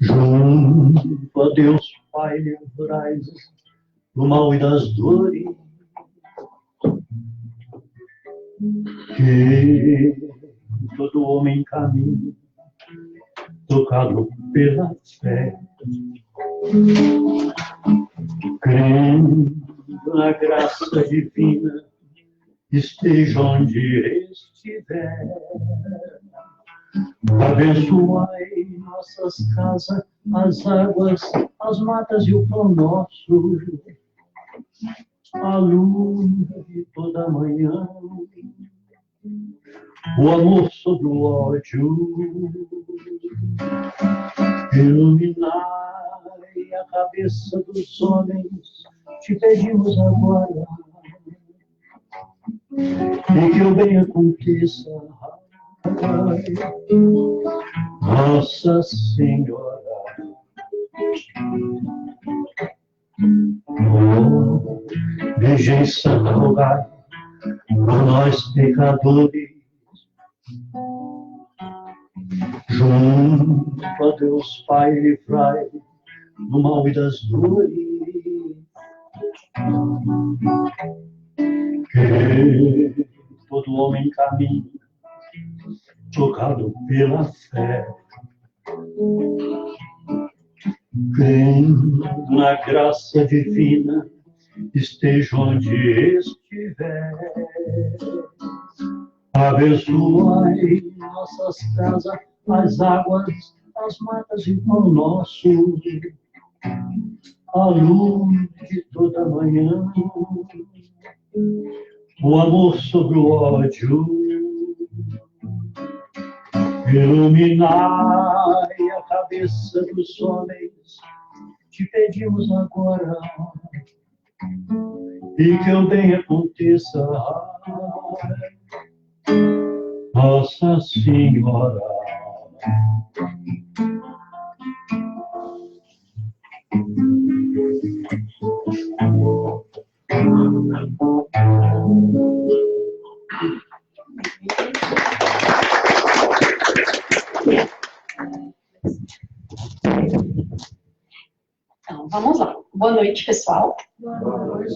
Junto a Deus Pai, livrai-nos do mal e das dores, que todo homem caminha, tocado pela fé, crendo na graça divina, esteja onde estiver. Abençoai nossas casas, as águas, as matas e o pão nosso, a luz de toda manhã, o amor sobre o ódio, iluminai a cabeça dos homens, te pedimos agora, e que o bem aconteça. Nossa Senhora, oh, Virgem Santa, rogai por nós pecadores, junto a Deus Pai, livrai do mal e das dores, que todo homem caminha, tocado pela fé, crendo na graça divina, esteja onde estiver. Abençoai nossas casas, as águas, as matas e o pão nosso, a luz de toda manhã, o amor sobre o ódio, iluminai a cabeça dos homens, te pedimos agora, e que o bem aconteça. Nossa Senhora. Então, vamos lá. Boa noite, pessoal. Boa noite.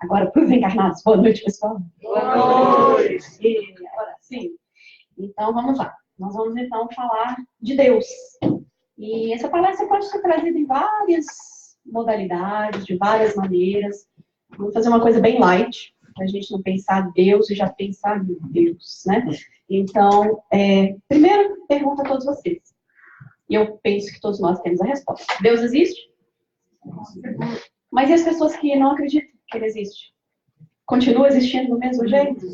Agora, para os encarnados, boa noite, pessoal. Boa noite. E agora sim. Então, vamos lá. Nós vamos, então, falar de Deus. E essa palestra pode ser trazida em várias modalidades, de várias maneiras. Vamos fazer uma coisa bem light, para a gente não pensar Deus e já pensar em Deus, né? Então, primeiro, pergunta a todos vocês. E eu penso que todos nós temos a resposta. Deus existe? Mas e as pessoas que não acreditam que ele existe? Continua existindo do mesmo jeito?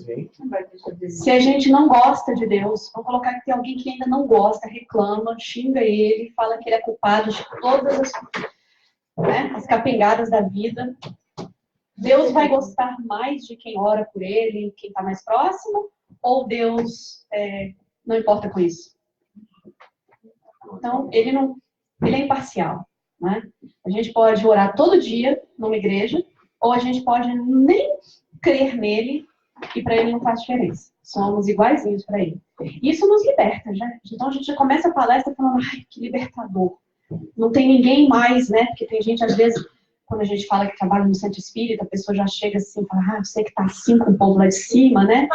Se a gente não gosta de Deus, vamos colocar que tem alguém que ainda não gosta, reclama, xinga ele, fala que ele é culpado de todas as capengadas da vida. Deus vai gostar mais de quem ora por ele, quem está mais próximo? Ou Deus não importa com isso? Então, ele é imparcial. Né? A gente pode orar todo dia numa igreja, ou a gente pode nem crer nele e para ele não faz diferença. Somos iguaizinhos para ele. Isso nos liberta, né? Então a gente já começa a palestra falando, ai, que libertador. Não tem ninguém mais, né? Porque tem gente, às vezes, quando a gente fala que trabalha no centro espírita, a pessoa já chega assim e fala, você que tá assim com o povo lá de cima, né?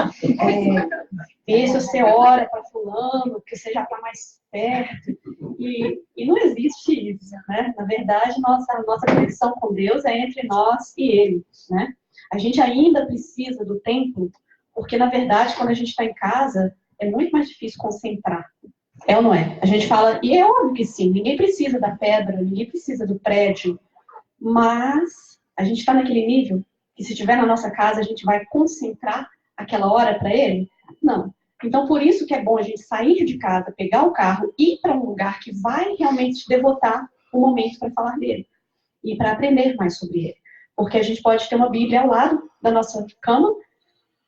Vê se você ora para fulano, porque você já tá mais perto. E não existe isso, né? Na verdade, nossa conexão com Deus é entre nós e Ele, né? A gente ainda precisa do templo, porque, na verdade, quando a gente está em casa, é muito mais difícil concentrar. É ou não é? A gente fala, e é óbvio que sim, ninguém precisa da pedra, ninguém precisa do prédio, mas a gente está naquele nível que, se estiver na nossa casa, a gente vai concentrar aquela hora para Ele? Não. Então, por isso que é bom a gente sair de casa, pegar o carro, ir para um lugar que vai realmente devotar um momento para falar dele e para aprender mais sobre ele. Porque a gente pode ter uma Bíblia ao lado da nossa cama,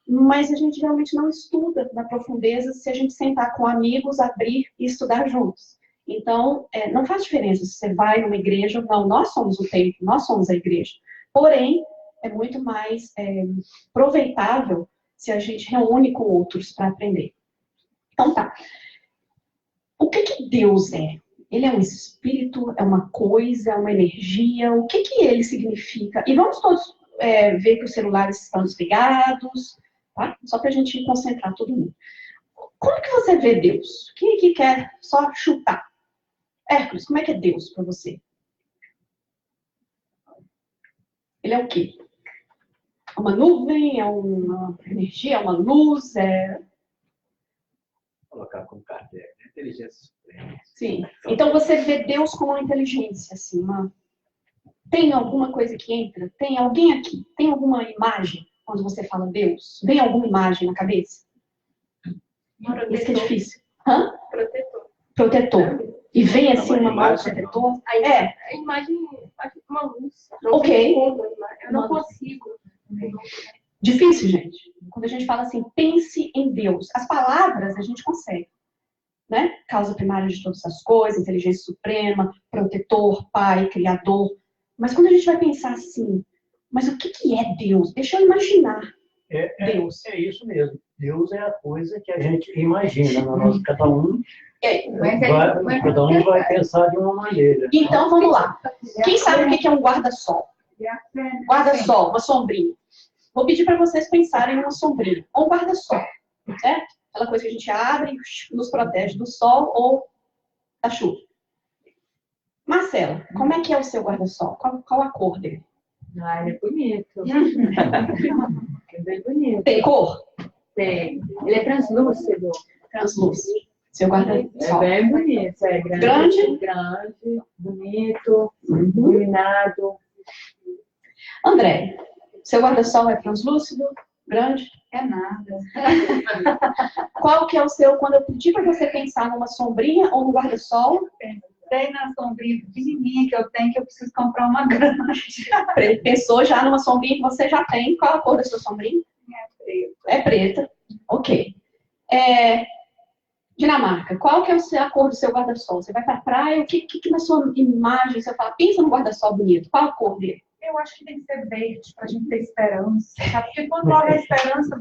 mas a gente realmente não estuda na profundeza se a gente sentar com amigos, abrir e estudar juntos. Então, não faz diferença se você vai numa igreja ou não. Nós somos o templo, nós somos a igreja. Porém, é muito mais aproveitável se a gente reúne com outros para aprender. Então tá. O que Deus é? Ele é um espírito, é uma coisa, é uma energia? O que que ele significa? E vamos todos ver que os celulares estão desligados, tá? Só para a gente concentrar todo mundo. Como que você vê Deus? Quem aqui quer só chutar? Hércules, como é que é Deus para você? Ele é o quê? É uma nuvem? É uma energia? É uma luz? Colocar como Kardec, inteligência suprema. Sim. Então você vê Deus como uma inteligência, assim, Tem alguma coisa que entra? Tem alguém aqui? Tem alguma imagem quando você fala Deus? Vem alguma imagem na cabeça? Isso que é difícil. Hã? Protetor. Protetor. E vem assim uma mão imagem, protetor? A imagem, acho que uma luz. Ok. Eu não consigo. Difícil, gente. Quando a gente fala assim, pense em Deus. As palavras a gente consegue. Né? Causa primária de todas as coisas, inteligência suprema, protetor, pai, criador. Mas quando a gente vai pensar assim, mas o que que é Deus? Deixa eu imaginar Deus. É isso mesmo. Deus é a coisa que a gente imagina. Cada um vai pensar de uma maneira. Então, vamos lá. Quem sabe o que é um guarda-sol? Guarda-sol, uma sombrinha. Vou pedir para vocês pensarem em uma sombrinha. Ou um guarda-sol, certo? Aquela coisa que a gente abre e nos protege do sol ou da chuva. Marcela, como é que é o seu guarda-sol? Qual a cor dele? Ah, ele é bonito. É bem bonito. Tem cor? Tem. Ele é translúcido. Translúcido. Seu É guarda-sol. bem bonito. É Grande? Grande, bonito, iluminado. André, seu guarda-sol é translúcido? Grande? É nada. Qual que é o seu, quando eu pedir para você pensar numa sombrinha ou no guarda-sol? Tem na sombrinha pequenininha que eu tenho, que eu preciso comprar uma grande. Pensou já numa sombrinha que você já tem. Qual a cor da sua sombrinha? É preto. É preta. Ok. Dinamarca, qual que é a cor do seu guarda-sol? Você vai para a praia, o que na sua imagem você fala? Pensa no guarda-sol bonito. Qual a cor dele? Eu acho que tem que ser verde, para a gente ter esperança. Sabe? Porque quando morre a esperança,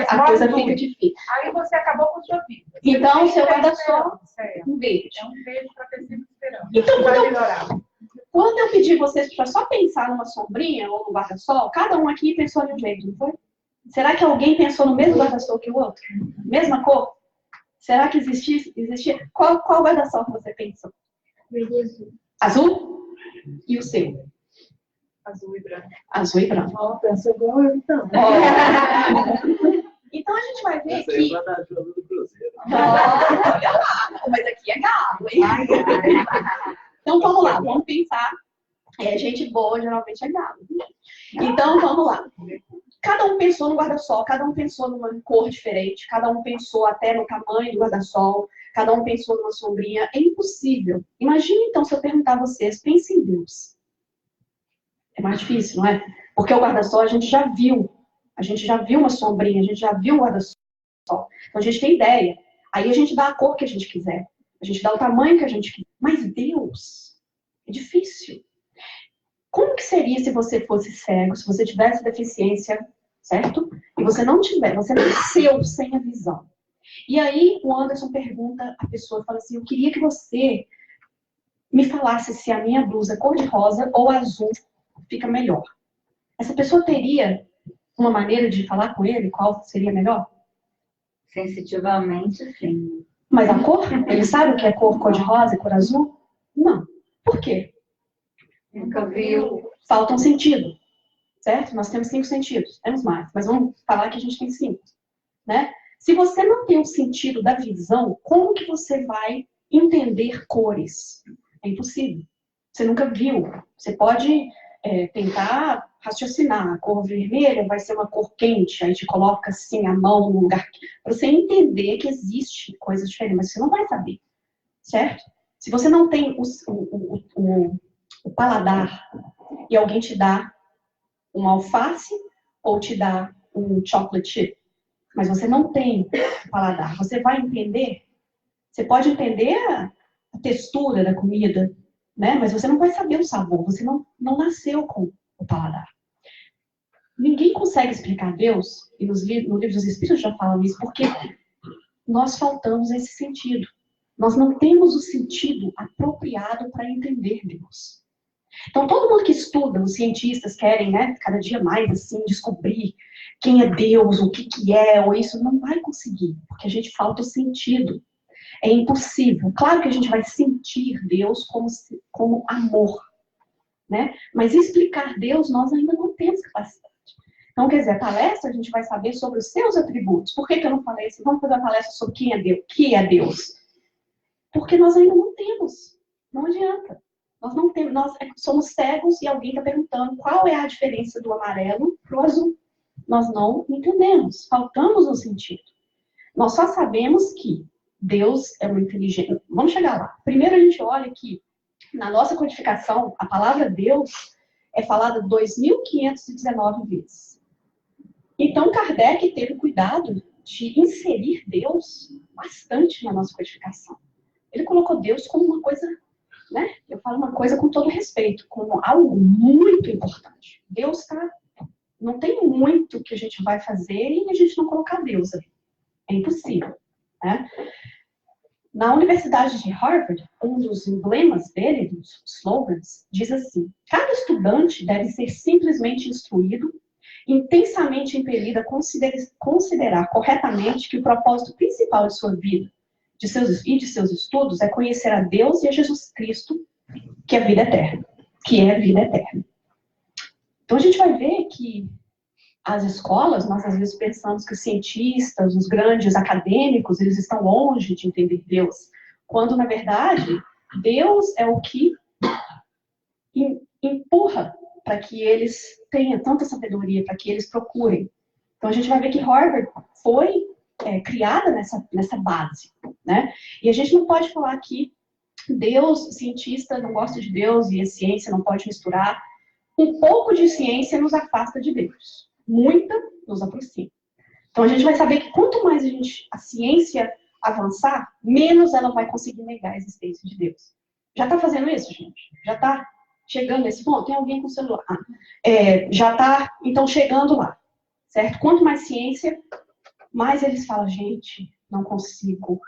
A coisa fica difícil. aí você acabou com a sua vida. Então, o seu Tem guarda-sol esperança, um verde. é um verde para ter sempre esperança. Então, Vai melhorar. Quando eu pedi vocês para só pensar numa sombrinha ou no guarda-sol, cada um aqui pensou de um jeito, não foi? Será que alguém pensou no mesmo guarda-sol que o outro? Mesma cor? Será que existia? Qual guarda-sol que você pensou? Azul? E o seu? Azul e branco. Azul e branco. Ó, pensa igual eu, então. Então a gente vai ver Essa aí que... é da ajuda do Cruzeiro. Mas aqui é galo, hein? Então vamos lá, vamos pensar. Gente boa geralmente é galo. Então vamos lá. Cada um pensou no guarda-sol, cada um pensou numa cor diferente, cada um pensou até no tamanho do guarda-sol, cada um pensou numa sombrinha. É impossível. Imagine então se eu perguntar a vocês, pensem em Deus. É mais difícil, não é? Porque o guarda-sol a gente já viu. A gente já viu uma sombrinha, a gente já viu um guarda-sol. Então a gente tem ideia. Aí a gente dá a cor que a gente quiser. A gente dá o tamanho que a gente quiser. Mas Deus é difícil. Como que seria se você fosse cego, se você tivesse deficiência, certo? E você não nasceu sem a visão. E aí o Anderson pergunta a pessoa, fala assim, eu queria que você me falasse se a minha blusa cor-de-rosa ou azul fica melhor. Essa pessoa teria uma maneira de falar com ele qual seria melhor? Sensitivamente, sim. Mas a cor? Ele sabe o que é cor-de-rosa e cor azul? Não. Por quê? Nunca viu. Falta um sentido, certo? Nós temos 5 sentidos, temos mais, mas vamos falar que a gente tem 5, né? Se você não tem o sentido da visão, como que você vai entender cores? É impossível. Você nunca viu. Você pode tentar raciocinar. A cor vermelha vai ser uma cor quente, aí te coloca assim a mão no lugar para você entender que existe coisas diferentes, mas você não vai saber, certo? Se você não tem o paladar e alguém te dá um alface ou te dá um chocolate chip, mas você não tem o paladar, você vai entender? Você pode entender a textura da comida, né? Mas você não vai saber o sabor, você não nasceu com o paladar. Ninguém consegue explicar Deus, e no livro dos Espíritos já falam isso, porque nós faltamos esse sentido. Nós não temos o sentido apropriado para entender Deus. Então, todo mundo que estuda, os cientistas querem, né, cada dia mais, assim, descobrir quem é Deus, o que que é, ou isso, não vai conseguir, porque a gente falta o sentido. É impossível. Claro que a gente vai sentir Deus como amor, né? Mas explicar Deus, nós ainda não temos capacidade. Então, quer dizer, a palestra a gente vai saber sobre os seus atributos. Por que que eu não falei assim? Vamos fazer uma palestra sobre quem é Deus, que é Deus. Porque nós ainda não temos. Não adianta. Nós não temos, nós somos cegos e alguém está perguntando qual é a diferença do amarelo para o azul. Nós não entendemos. Faltamos no sentido. Nós só sabemos que Deus é uma inteligência. Vamos chegar lá. Primeiro a gente olha que na nossa codificação, a palavra Deus é falada 2.519 vezes. Então Kardec teve cuidado de inserir Deus bastante na nossa codificação. Ele colocou Deus como uma coisa, né? Eu falo uma coisa com todo respeito, como algo muito importante. Deus não tem muito que a gente vai fazer e a gente não colocar Deus ali. É impossível, né? Na Universidade de Harvard, um dos emblemas dele, dos slogans, diz assim: cada estudante deve ser simplesmente instruído, intensamente impelido a considerar corretamente que o propósito principal de sua vida de seus estudos é conhecer a Deus e a Jesus Cristo, que é a vida eterna. Então a gente vai ver que as escolas, nós às vezes pensamos que os cientistas, os grandes acadêmicos, eles estão longe de entender Deus, quando na verdade Deus é o que empurra para que eles tenham tanta sabedoria, para que eles procurem. Então a gente vai ver que Harvard foi criada nessa base, né? E a gente não pode falar que Deus, cientista não gosta de Deus e a ciência não pode misturar. Um pouco de ciência nos afasta de Deus, muita nos aproxima. Então a gente vai saber que quanto mais a ciência avançar, menos ela vai conseguir negar a existência de Deus. Já está fazendo isso, gente? Já está chegando nesse ponto? Tem alguém com celular? Já está, então, chegando lá, certo? Quanto mais ciência, mais eles falam, gente, não consigo.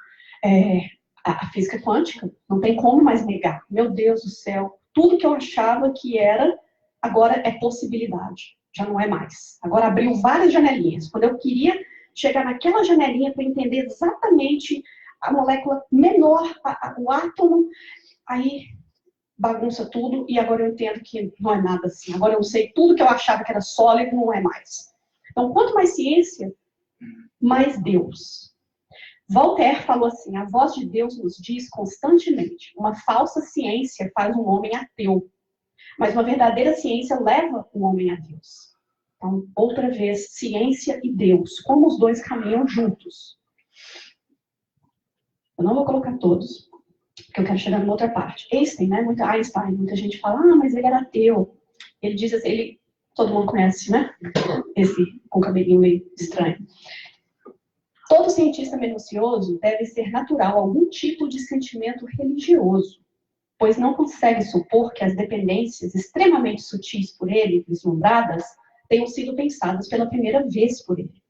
A física quântica, não tem como mais negar. Meu Deus do céu, tudo que eu achava que era, agora é possibilidade. Já não é mais. Agora abriu várias janelinhas. Quando eu queria chegar naquela janelinha para entender exatamente a molécula menor, o átomo, aí bagunça tudo e agora eu entendo que não é nada assim. Agora eu sei tudo que eu achava que era sólido, não é mais. Então, quanto mais ciência, mais Deus. Voltaire falou assim: a voz de Deus nos diz constantemente, uma falsa ciência faz um homem ateu, mas uma verdadeira ciência leva o homem a Deus. Então, outra vez, ciência e Deus, como os dois caminham juntos. Eu não vou colocar todos, porque eu quero chegar numa outra parte. Einstein, né? Muita gente fala, mas ele era ateu. Ele diz assim, todo mundo conhece, né? Esse com cabelinho meio estranho. Todo cientista minucioso deve ser natural a algum tipo de sentimento religioso, pois não consegue supor que as dependências extremamente sutis por ele, vislumbradas, tenham sido pensadas pela primeira vez por ele.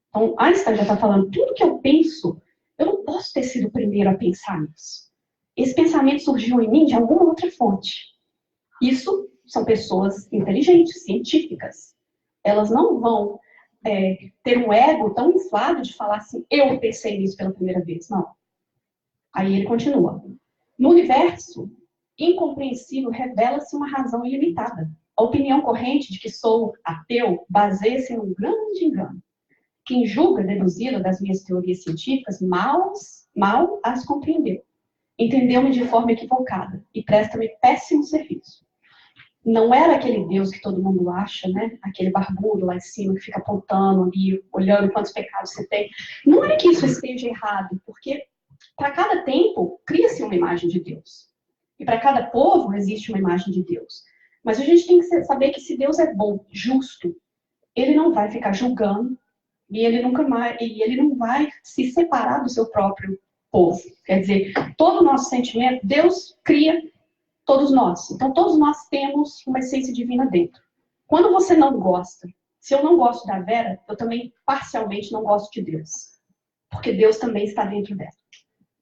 Então, Einstein já está falando, tudo que eu penso, eu não posso ter sido o primeiro a pensar nisso. Esse pensamento surgiu em mim de alguma outra fonte. Isso são pessoas inteligentes, científicas. Elas não vão ter um ego tão inflado de falar assim, eu pensei nisso pela primeira vez. Não. Aí ele continua. No universo, incompreensível revela-se uma razão ilimitada. A opinião corrente de que sou ateu baseia-se em um grande engano. Quem julga deduzi-la das minhas teorias científicas mal as compreendeu. Entendeu-me de forma equivocada e presta-me péssimo serviço. Não era aquele Deus que todo mundo acha, né? Aquele barbudo lá em cima que fica apontando ali, olhando quantos pecados você tem. Não é que isso esteja errado, porque para cada tempo cria-se uma imagem de Deus. E para cada povo existe uma imagem de Deus. Mas a gente tem que saber que se Deus é bom, justo, ele não vai ficar julgando e ele não vai se separar do seu próprio povo. Quer dizer, todo o nosso sentimento, Deus cria todos nós. Então, todos nós temos uma essência divina dentro. Quando você não gosta, se eu não gosto da Vera, eu também parcialmente não gosto de Deus. Porque Deus também está dentro dela.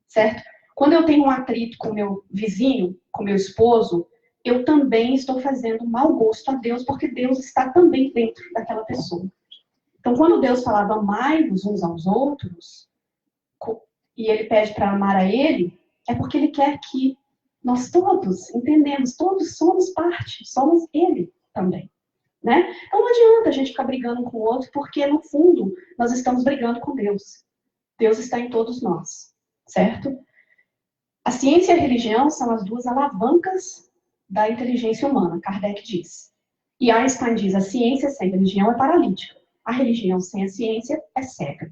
Certo? Quando eu tenho um atrito com meu vizinho, com meu esposo, eu também estou fazendo mau gosto a Deus, porque Deus está também dentro daquela pessoa. Então, quando Deus falava amai-vos uns aos outros, e ele pede para amar a ele, é porque ele quer que nós todos entendemos, todos somos parte, somos ele também. Né? Então não adianta a gente ficar brigando um com o outro, porque no fundo nós estamos brigando com Deus. Deus está em todos nós, certo? A ciência e a religião são as duas alavancas da inteligência humana, Kardec diz. E Einstein diz, a ciência sem religião é paralítica. A religião sem a ciência é cega.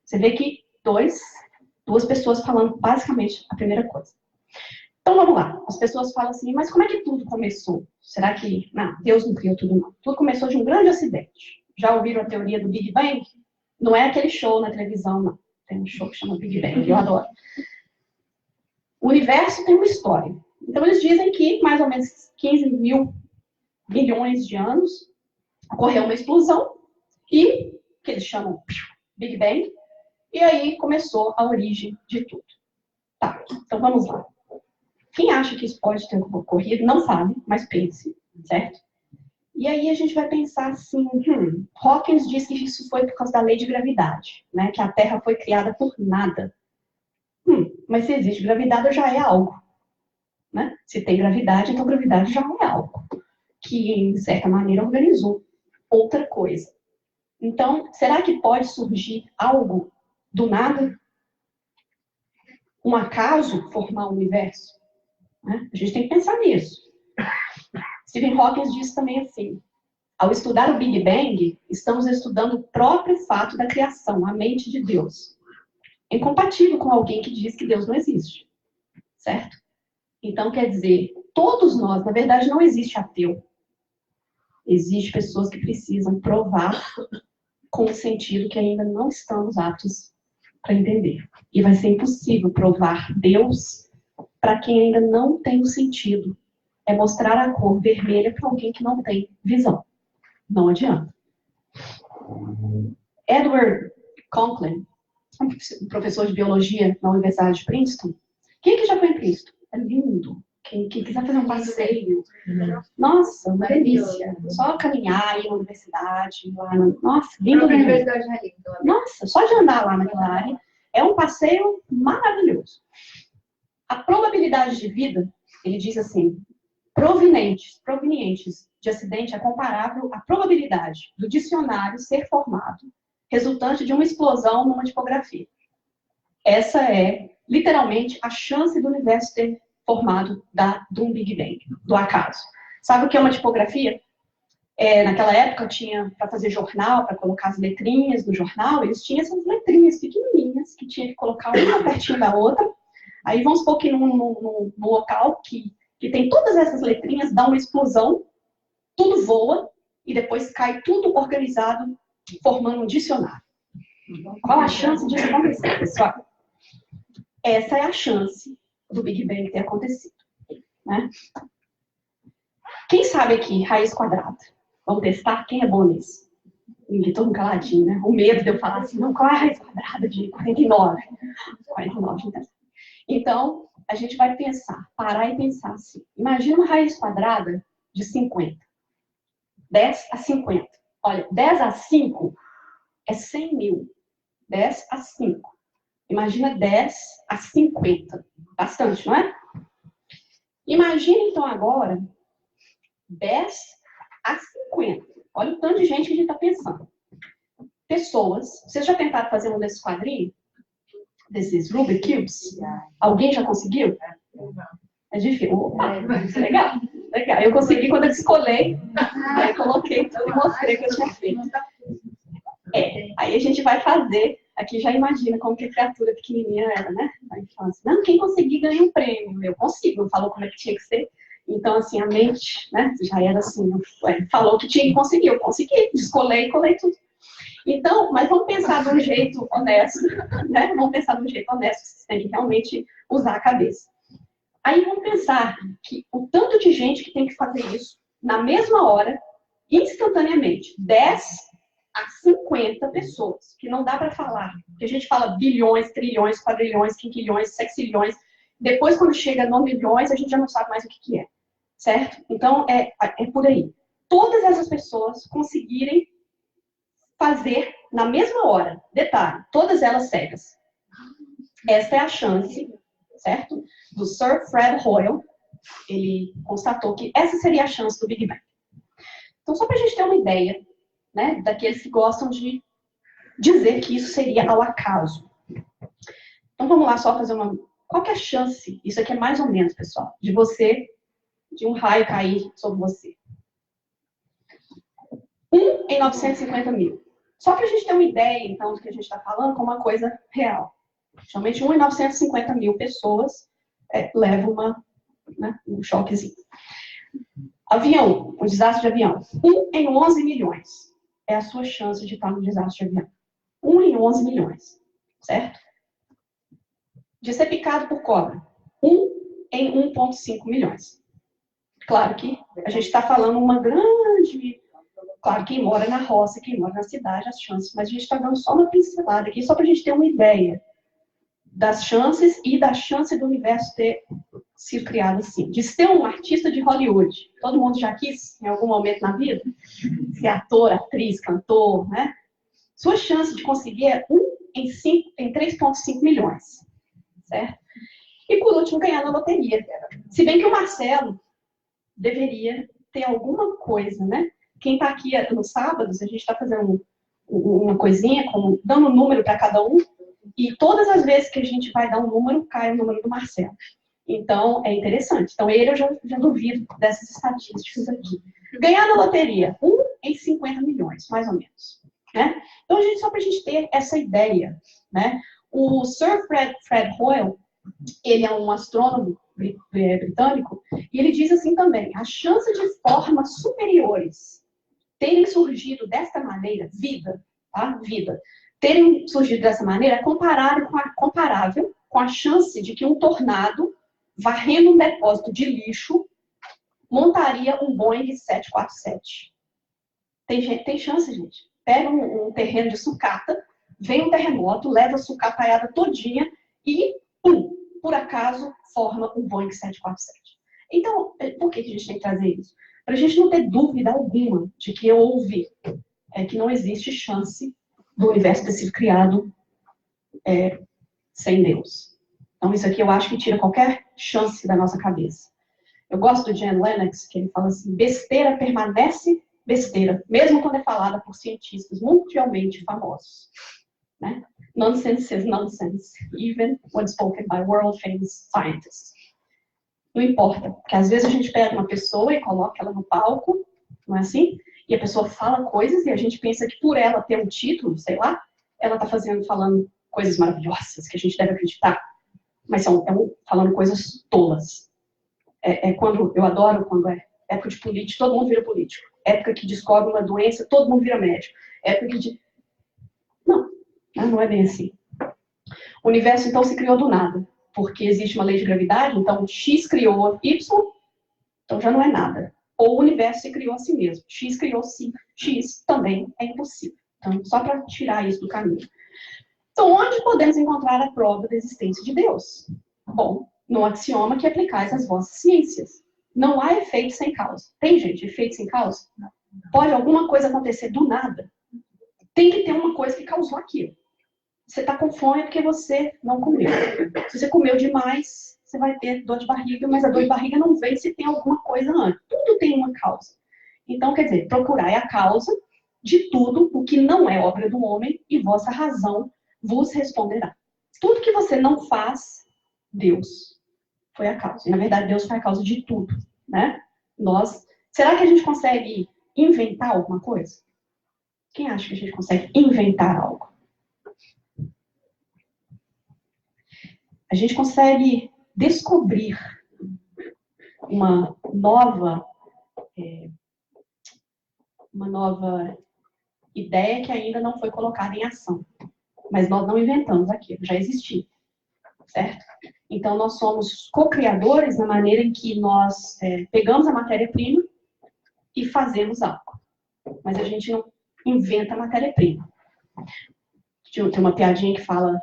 Você vê que duas pessoas falando basicamente a primeira coisa. Então vamos lá, as pessoas falam assim, mas como é que tudo começou? Será que, não, Deus não criou tudo não. Tudo começou de um grande acidente. Já ouviram a teoria do Big Bang? Não é aquele show na televisão, não. Tem um show que chama Big Bang, eu adoro. O universo tem uma história. Então eles dizem que mais ou menos 15 mil bilhões de anos ocorreu uma explosão e, que eles chamam Big Bang, e aí começou a origem de tudo. Tá, então vamos lá. Quem acha que isso pode ter ocorrido, não sabe, mas pense, certo? E aí a gente vai pensar assim, Hawkins diz que isso foi por causa da lei de gravidade, né? Que a Terra foi criada por nada. Mas se existe gravidade, já é algo. Né? Se tem gravidade, então gravidade já é algo. Que, de certa maneira, organizou outra coisa. Então, será que pode surgir algo do nada? Um acaso formar o universo? Né? A gente tem que pensar nisso. Stephen Hawking diz também assim, ao estudar o Big Bang, estamos estudando o próprio fato da criação, a mente de Deus. É incompatível com alguém que diz que Deus não existe. Certo? Então, quer dizer, todos nós, na verdade, não existe ateu. Existem pessoas que precisam provar com o sentido que ainda não estamos aptos para entender. E vai ser impossível provar Deus para quem ainda não tem o sentido. É mostrar a cor vermelha para alguém que não tem visão. Não adianta. Edward Conklin, um professor de biologia na Universidade de Princeton. Quem que já foi em Princeton? É lindo. Quem quiser fazer um passeio. Nossa, uma delícia. Só caminhar, ir na universidade. Nossa, lindo. Nossa, só de andar lá naquela área é um passeio maravilhoso. A probabilidade de vida, ele diz assim, provenientes de acidente é comparável à probabilidade do dicionário ser formado resultante de uma explosão numa tipografia. Essa é, literalmente, a chance do universo ter formado de um Big Bang, do acaso. Sabe o que é uma tipografia? Naquela época tinha, para fazer jornal, para colocar as letrinhas no jornal, eles tinham essas letrinhas pequenininhas que tinha que colocar uma pertinho da outra. Aí vamos supor que num local que tem todas essas letrinhas, dá uma explosão, tudo voa e depois cai tudo organizado, formando um dicionário. Qual a chance disso acontecer, pessoal? Essa é a chance do Big Bang ter acontecido. Né? Quem sabe aqui, raiz quadrada? Vamos testar? Quem é bom nisso? Ninguém, todo mundo caladinho, né? O medo de eu falar assim, não, qual é a raiz quadrada de 49? 49, então. Então, a gente vai pensar, parar e pensar assim. Imagina uma raiz quadrada de 50. 10 a 50. Olha, 10 a 5 é 100 mil. 10 a 5. Imagina 10 a 50. Bastante, não é? Imagina, então, agora 10 a 50. Olha o tanto de gente que a gente está pensando. Pessoas. Vocês já tentaram fazer um desses quadrinhos? Desses Rubik Cubes? Alguém já conseguiu? É difícil. Opa, legal. Legal. Eu consegui quando eu descolei. Aí eu coloquei tudo e mostrei que eu tinha feito. Aí a gente vai fazer. Aqui já imagina como que a criatura pequenininha era, né? Na infância. Não, quem conseguir ganha um prêmio. Eu consigo. Não falou como é que tinha que ser. Então, assim, a mente, né? Já era assim. Falou que tinha que conseguir. Eu consegui. Descolei e colei tudo. Então, mas vamos pensar de um jeito honesto, né? Vamos pensar de um jeito honesto, vocês têm que realmente usar a cabeça. Aí vamos pensar que o tanto de gente que tem que fazer isso na mesma hora, instantaneamente, 10 a 50 pessoas, que não dá para falar, porque a gente fala bilhões, trilhões, quadrilhões, quinquilhões, sexilhões, Depois, quando chega no milhões, a gente já não sabe mais o que é, certo? Então, é por aí. Todas essas pessoas conseguirem fazer na mesma hora, detalhe, todas elas cegas. Esta é a chance, certo? Do Sir Fred Hoyle, ele constatou que essa seria a chance do Big Bang. Então, só para a gente ter uma ideia, né, daqueles que gostam de dizer que isso seria ao acaso. Então, vamos lá só fazer uma... Qual que é a chance, isso aqui é mais ou menos, pessoal, de um raio cair sobre você? 1 em 950 mil. Só para a gente ter uma ideia, então, do que a gente está falando como uma coisa real. Somente 1 em 950 mil pessoas levam um choquezinho. Avião, um desastre de avião. 1 em 11 milhões é a sua chance de estar no desastre de avião. 1 em 11 milhões, certo? De ser picado por cobra. 1 em 1,5 milhões. Claro que a gente está falando uma grande... Claro, quem mora na roça, quem mora na cidade, as chances. Mas a gente está dando só uma pincelada aqui, só para a gente ter uma ideia das chances e da chance do universo ter sido criado assim. De ser um artista de Hollywood. Todo mundo já quis, em algum momento na vida, ser ator, atriz, cantor, né? Sua chance de conseguir é 1 em 3,5 milhões. Certo? E por último, ganhar na loteria. Se bem que o Marcelo deveria ter alguma coisa, né? Quem está aqui nos sábados, a gente está fazendo uma coisinha, dando um número para cada um, e todas as vezes que a gente vai dar um número, cai o número do Marcelo. Então, é interessante. Então, ele eu já duvido dessas estatísticas aqui. Ganhar na loteria, 1 em 50 milhões, mais ou menos. Né? Então, só para a gente ter essa ideia, né? O Sir Fred Hoyle, ele é um astrônomo britânico, e ele diz assim também, a chance de formas superiores terem surgido desta maneira, vida, terem surgido dessa maneira é comparável com a chance de que um tornado, varrendo um depósito de lixo, montaria um Boeing 747. Tem chance, gente. Pega um terreno de sucata, vem um terremoto, leva a sucataiada todinha e, por acaso, forma um Boeing 747. Então, por que a gente tem que trazer isso? Para a gente não ter dúvida alguma de que houve, que não existe chance do universo ter sido criado sem Deus. Então, isso aqui eu acho que tira qualquer chance da nossa cabeça. Eu gosto do John Lennox, que ele fala assim, besteira permanece besteira, mesmo quando é falada por cientistas mundialmente famosos. Né? Nonsense is nonsense, even when spoken by world-famous scientists. Não importa, porque às vezes a gente pega uma pessoa e coloca ela no palco, não é assim? E a pessoa fala coisas e a gente pensa que por ela ter um título, sei lá, ela está falando coisas maravilhosas que a gente deve acreditar. Mas falando coisas tolas. Eu adoro quando é época de política, todo mundo vira político. Época que descobre uma doença, todo mundo vira médico. Época que... Não é bem assim. O universo, então, se criou do nada. Porque existe uma lei de gravidade, então X criou Y, então já não é nada. Ou o universo se criou a si mesmo. X criou si, X também é impossível. Então, só para tirar isso do caminho. Então, onde podemos encontrar a prova da existência de Deus? Bom, no axioma que aplicais às vossas ciências. Não há efeito sem causa. Tem, gente, efeito sem causa? Pode alguma coisa acontecer do nada? Tem que ter uma coisa que causou aquilo. Você está com fome porque você não comeu. Se você comeu demais, você vai ter dor de barriga, mas a dor de barriga não vem se tem alguma coisa antes. Tudo tem uma causa. Então, quer dizer, procurai a causa de tudo o que não é obra do homem e vossa razão vos responderá. Tudo que você não faz, Deus foi a causa. E, na verdade, Deus foi a causa de tudo. Né? Será que a gente consegue inventar alguma coisa? Quem acha que a gente consegue inventar algo? A gente consegue descobrir uma nova ideia que ainda não foi colocada em ação. Mas nós não inventamos aquilo, já existia. Certo? Então, nós somos co-criadores na maneira em que nós pegamos a matéria-prima e fazemos algo. Mas a gente não inventa a matéria-prima. Tem uma piadinha que fala...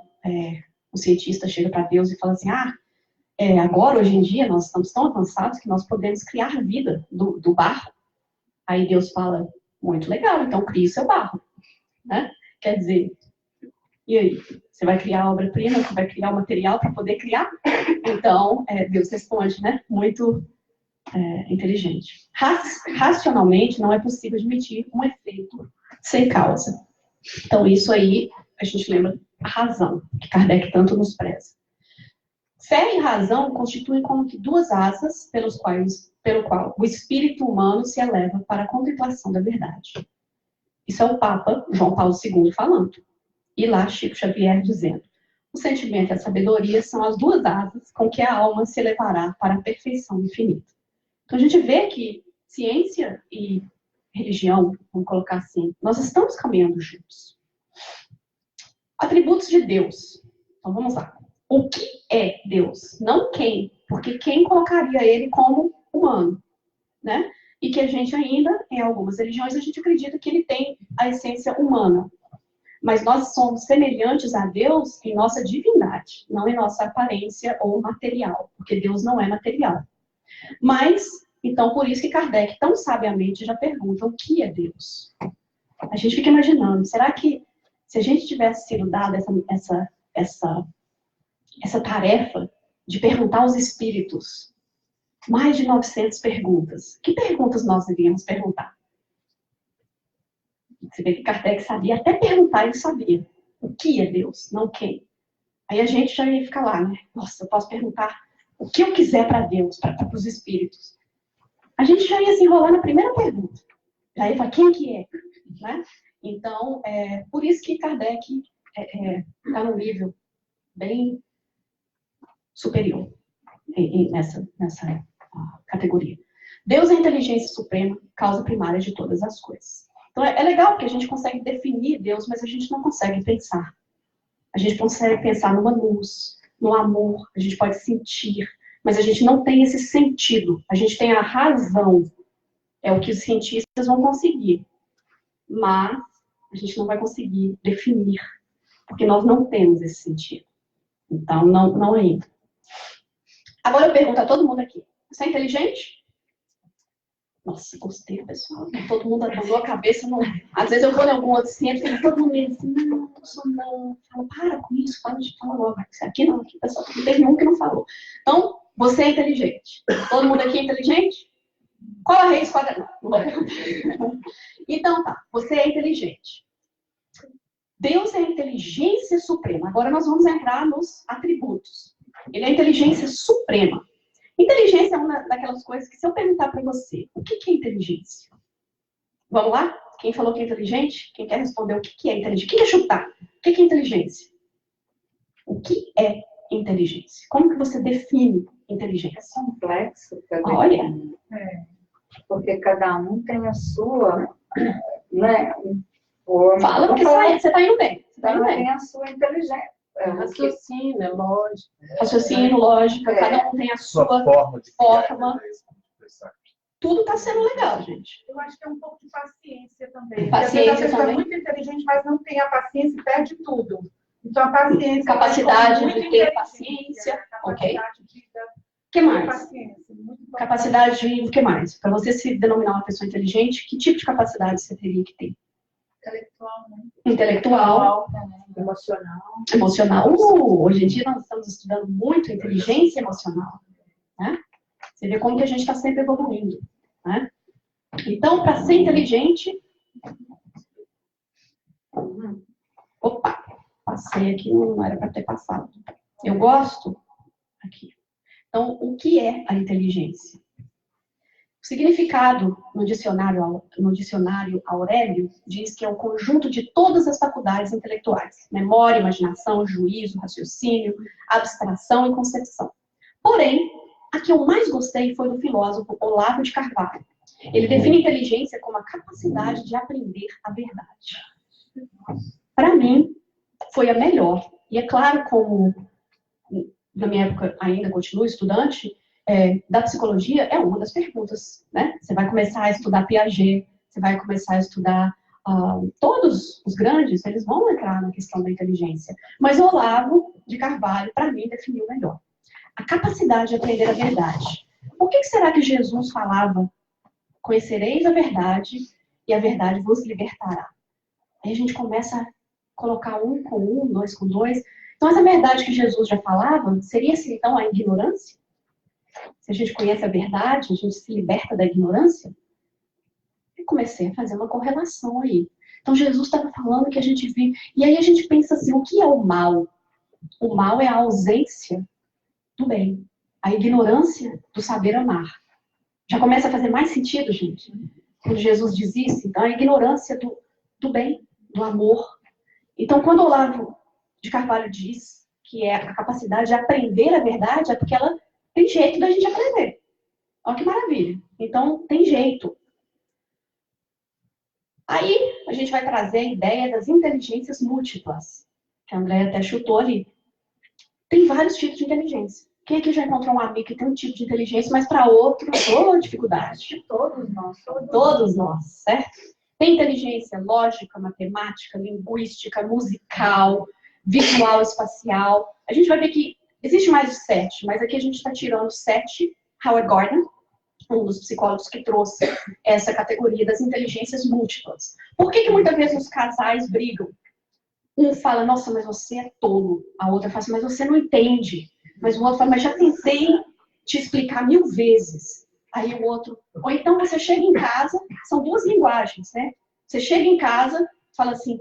um cientista chega para Deus e fala assim, agora, hoje em dia, nós estamos tão avançados que nós podemos criar vida do barro. Aí Deus fala, muito legal, então crie o seu barro. Né? Quer dizer, e aí? Você vai criar a obra-prima, você vai criar o material para poder criar? Então, Deus responde, né? Muito inteligente. Racionalmente, não é possível admitir um efeito sem causa. Então, isso aí, a gente lembra a razão, que Kardec tanto nos preza. Fé e razão constituem como que duas asas pelo qual o espírito humano se eleva para a contemplação da verdade. Isso é o Papa João Paulo II falando. E lá Chico Xavier dizendo: o sentimento e a sabedoria são as duas asas com que a alma se elevará para a perfeição infinita. Então a gente vê que ciência e religião, vamos colocar assim, nós estamos caminhando juntos. Atributos de Deus. Então vamos lá. O que é Deus? Não quem, porque quem colocaria ele como humano, né? E que a gente ainda, em algumas religiões, a gente acredita que ele tem a essência humana. Mas nós somos semelhantes a Deus em nossa divindade, não em nossa aparência ou material, porque Deus não é material. Mas, então, por isso que Kardec tão sabiamente já pergunta o que é Deus. A gente fica imaginando, será que se a gente tivesse sido dada essa tarefa de perguntar aos espíritos, mais de 900 perguntas, que perguntas nós devíamos perguntar? Você vê que Kardec sabia até perguntar, ele sabia. O que é Deus, não quem. Aí a gente já ia ficar lá, né? Nossa, eu posso perguntar o que eu quiser para Deus, para os espíritos. A gente já ia se enrolar na primeira pergunta. Já ia falar, quem que é? Né? Então, por isso que Kardec está num nível bem superior nessa categoria. Deus é a inteligência suprema, causa primária de todas as coisas. Então, é legal porque a gente consegue definir Deus, mas a gente não consegue pensar. A gente consegue pensar numa luz, no amor, a gente pode sentir, mas a gente não tem esse sentido. A gente tem a razão, é o que os cientistas vão conseguir, mas a gente não vai conseguir definir, porque nós não temos esse sentido. Então, não ainda. Agora eu pergunto a todo mundo aqui, você é inteligente? Nossa, gostei, pessoal. Todo mundo abandonou a cabeça. Não. Às vezes eu vou em algum outro centro e todo mundo me diz assim, não sou não. Fala, para com isso, fala logo. Aqui não, aqui, pessoal, não teve um que não falou. Então, você é inteligente. Todo mundo aqui é inteligente? Qual a raiz quadrada? Não vou perguntar. Então tá, você é inteligente. Deus é a inteligência suprema. Agora nós vamos entrar nos atributos. Ele é a inteligência suprema. Inteligência é uma daquelas coisas que se eu perguntar para você, o que é inteligência? Vamos lá? Quem falou que é inteligente? Quem quer responder o que é inteligência? Quem quer chutar? O que é inteligência? O que é inteligência? Como que você define inteligência? É complexo. Olha. Porque cada um tem a sua, né? Fala porque você está indo bem. Cada um tem a sua inteligência. Raciocínio, é lógico. Raciocínio, lógica, cada um tem a sua forma de forma. expressar. Tudo está sendo legal, gente. Eu acho que é um pouco de paciência também. Paciência Porque às vezes a pessoa também. é muito inteligente, mas não tem a paciência e perde tudo. Então, a paciência... Capacidade muito de ter inteligência, paciência, ok. Capacidade de O que mais? paciência. Muito importante. Capacidade de... O que mais? Para você se denominar uma pessoa inteligente, que tipo de capacidade você teria que ter? Intelectual, né? Intelectual, Emocional. emocional. Hoje em dia nós estamos estudando muito inteligência emocional. Né? Você vê como que a gente está sempre evoluindo. Né? Então, para ser inteligente... Opa! Passei aqui, não era para ter passado. Eu gosto... Aqui. Então, o que é a inteligência? O significado no dicionário Aurélio diz que é o conjunto de todas as faculdades intelectuais: memória, imaginação, juízo, raciocínio, abstração e concepção. Porém, a que eu mais gostei foi do filósofo Olavo de Carvalho. Ele define inteligência como a capacidade de aprender a verdade. Para mim, foi a melhor. E é claro, como na minha época ainda continuo estudante, da psicologia é uma das perguntas, né? Você vai começar a estudar Piaget, você vai começar a estudar todos os grandes, eles vão entrar na questão da inteligência. Mas o Olavo de Carvalho, para mim, definiu melhor. a capacidade de aprender a verdade. Por que será que Jesus falava, conhecereis a verdade e a verdade vos libertará? Aí a gente começa a colocar um com um, dois com dois. Então, essa verdade que Jesus já falava, seria-se então a ignorância? Se a gente conhece a verdade, a gente se liberta da ignorância? Eu comecei a fazer uma correlação aí. Então, Jesus estava falando que a gente vive... E aí a gente pensa assim, o que é o mal? O mal é a ausência do bem. A ignorância do saber amar. Já começa a fazer mais sentido, gente? Quando Jesus diz isso, então a ignorância do bem, do amor. Então, quando o Olavo de Carvalho diz que é a capacidade de aprender a verdade, é porque ela tem jeito da gente aprender. Olha que maravilha. Então, tem jeito. Aí, a gente vai trazer a ideia das inteligências múltiplas, que a Andréia até chutou ali. Tem vários tipos de inteligência. Quem aqui já encontrou um amigo que tem um tipo de inteligência, mas para outro, dificuldade? Todos nós. Todos nós, certo? Tem inteligência lógica, matemática, linguística, musical, visual, espacial. A gente vai ver que existe mais de 7, mas aqui a gente está tirando 7. Howard Gardner, um dos psicólogos que trouxe essa categoria das inteligências múltiplas. Por que muitas vezes os casais brigam? Um fala, nossa, mas você é tolo. A outra fala assim, mas você não entende. Mas o outro fala, mas já tentei te explicar 1000 vezes. Aí o outro... Ou então você chega em casa, são duas linguagens, né? Você chega em casa, fala assim,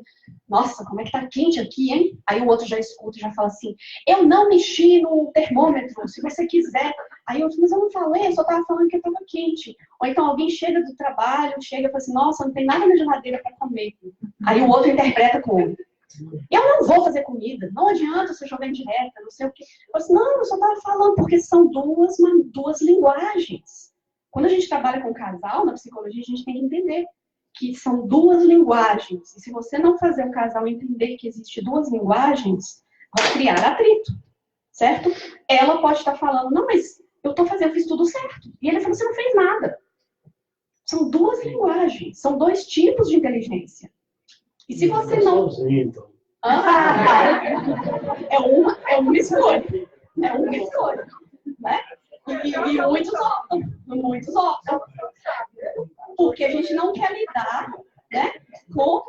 nossa, como é que tá quente aqui, hein? Aí o outro já escuta e já fala assim, eu não mexi no termômetro, se você quiser. Aí eu falo, mas eu não falei, eu só tava falando que estava quente. Ou então alguém chega do trabalho, chega e fala assim, nossa, não tem nada na geladeira para comer. Aí o outro interpreta como, eu não vou fazer comida, não adianta você jogar indireta, não sei o quê. Eu falo assim, não, eu só tava falando, porque são duas linguagens. Quando a gente trabalha com casal, na psicologia, a gente tem que entender que são duas linguagens. E se você não fazer o casal entender que existe duas linguagens, vai criar atrito, certo? Ela pode estar falando, não, mas eu fiz tudo certo. E ele falou, você não fez nada. São duas linguagens, são dois tipos de inteligência. E se você não... É uma escolha. É uma escolha, né? E muitos optam. Porque a gente não quer lidar, né, com...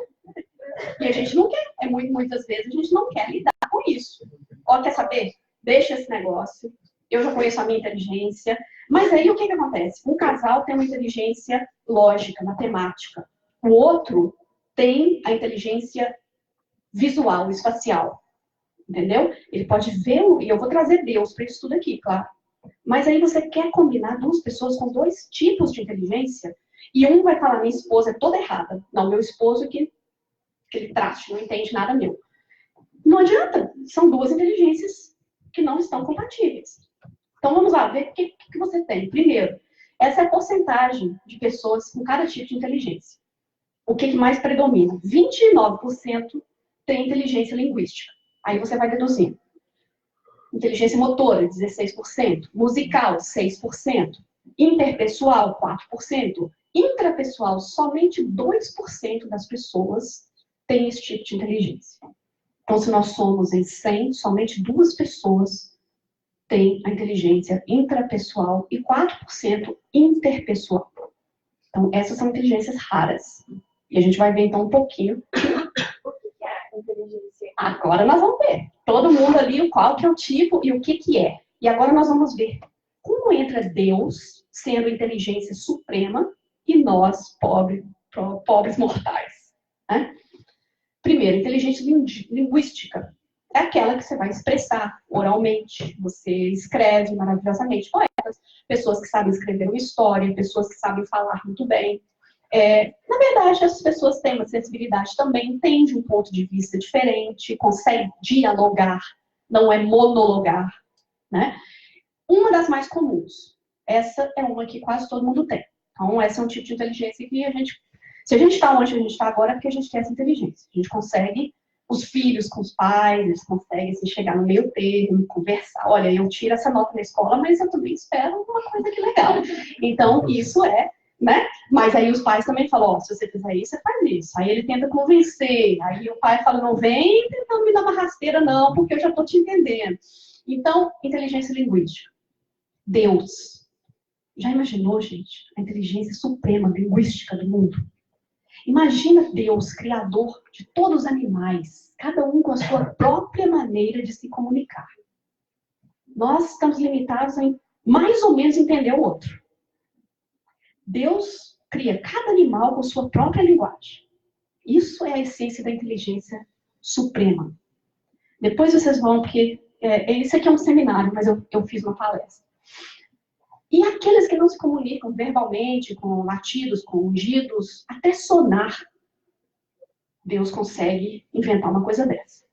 E a gente não quer. Muitas vezes a gente não quer lidar com isso. Ó, quer saber? Deixa esse negócio. Eu já conheço a minha inteligência. Mas aí o que acontece? Um casal tem uma inteligência lógica, matemática. O outro tem a inteligência visual, espacial. Entendeu? Ele pode ver, e eu vou trazer Deus para isso tudo aqui, claro. Mas aí você quer combinar duas pessoas com dois tipos de inteligência, e um vai falar, minha esposa é toda errada. Não, meu esposo que ele traste, não entende nada meu. Não adianta, são duas inteligências que não estão compatíveis. Então vamos lá, ver o que você tem. Primeiro, essa é a porcentagem de pessoas com cada tipo de inteligência. O que mais predomina? 29% tem inteligência linguística. Aí você vai deduzindo. Inteligência motora, 16%. Musical, 6%. Interpessoal, 4%. Intrapessoal, somente 2% das pessoas têm esse tipo de inteligência. Então, se nós somos em 100, somente 2 pessoas têm a inteligência intrapessoal e 4% interpessoal. Então, essas são inteligências raras. E a gente vai ver, então, um pouquinho. O que é a inteligência? Agora nós vamos ver. Todo mundo ali, qual que é o tipo e o que é. E agora nós vamos ver como entra Deus, sendo inteligência suprema, e nós, pobres mortais. Né? Primeiro, inteligência linguística. É aquela que você vai expressar oralmente. Você escreve maravilhosamente. Poetas, pessoas que sabem escrever uma história, pessoas que sabem falar muito bem. Na verdade, essas pessoas têm uma sensibilidade também, entendem um ponto de vista diferente, conseguem dialogar, não é monologar. Né? Uma das mais comuns. Essa é uma que quase todo mundo tem. Então, essa é um tipo de inteligência que se a gente está onde a gente está agora, é porque a gente tem essa inteligência. A gente consegue, os filhos com os pais, eles conseguem assim, chegar no meio termo, conversar. Olha, eu tiro essa nota na escola, mas eu também espero uma coisa que legal. Então, isso é, né? Mas aí os pais também falam, ó, se você fizer isso, você faz isso. Aí ele tenta convencer. Aí o pai fala, não vem tentando me dar uma rasteira, não, porque eu já estou te entendendo. Então, inteligência linguística. Deus. Já imaginou, gente, a inteligência suprema linguística do mundo? Imagina Deus, criador de todos os animais, cada um com a sua própria maneira de se comunicar. Nós estamos limitados em mais ou menos entender o outro. Deus cria cada animal com sua própria linguagem. Isso é a essência da inteligência suprema. Depois vocês vão, porque isso aqui é um seminário, mas eu fiz uma palestra. E aqueles que não se comunicam verbalmente, com latidos, com ungidos, até sonar, Deus consegue inventar uma coisa dessa,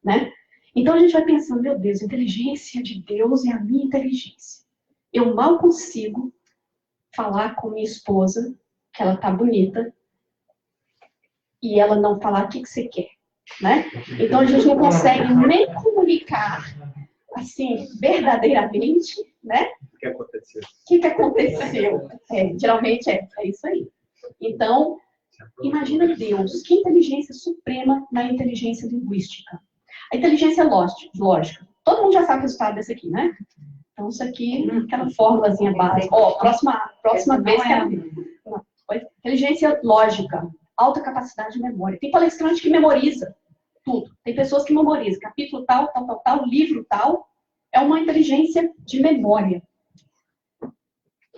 né? Então a gente vai pensando, meu Deus, a inteligência de Deus é a minha inteligência. Eu mal consigo falar com minha esposa, que ela tá bonita, e ela não falar o que você quer, né? Então a gente não consegue nem comunicar, assim, verdadeiramente, né? O que aconteceu? O que aconteceu? Geralmente é isso aí. Então, imagina Deus, que inteligência suprema na inteligência linguística. A inteligência lógica. Todo mundo já sabe o resultado desse aqui, né? Então, isso aqui, aquela fórmulazinha básica. Próxima vez que ela... Inteligência lógica. Alta capacidade de memória. Tem palestrante que memoriza tudo. Tem pessoas que memorizam. Capítulo tal, livro tal. É uma inteligência de memória.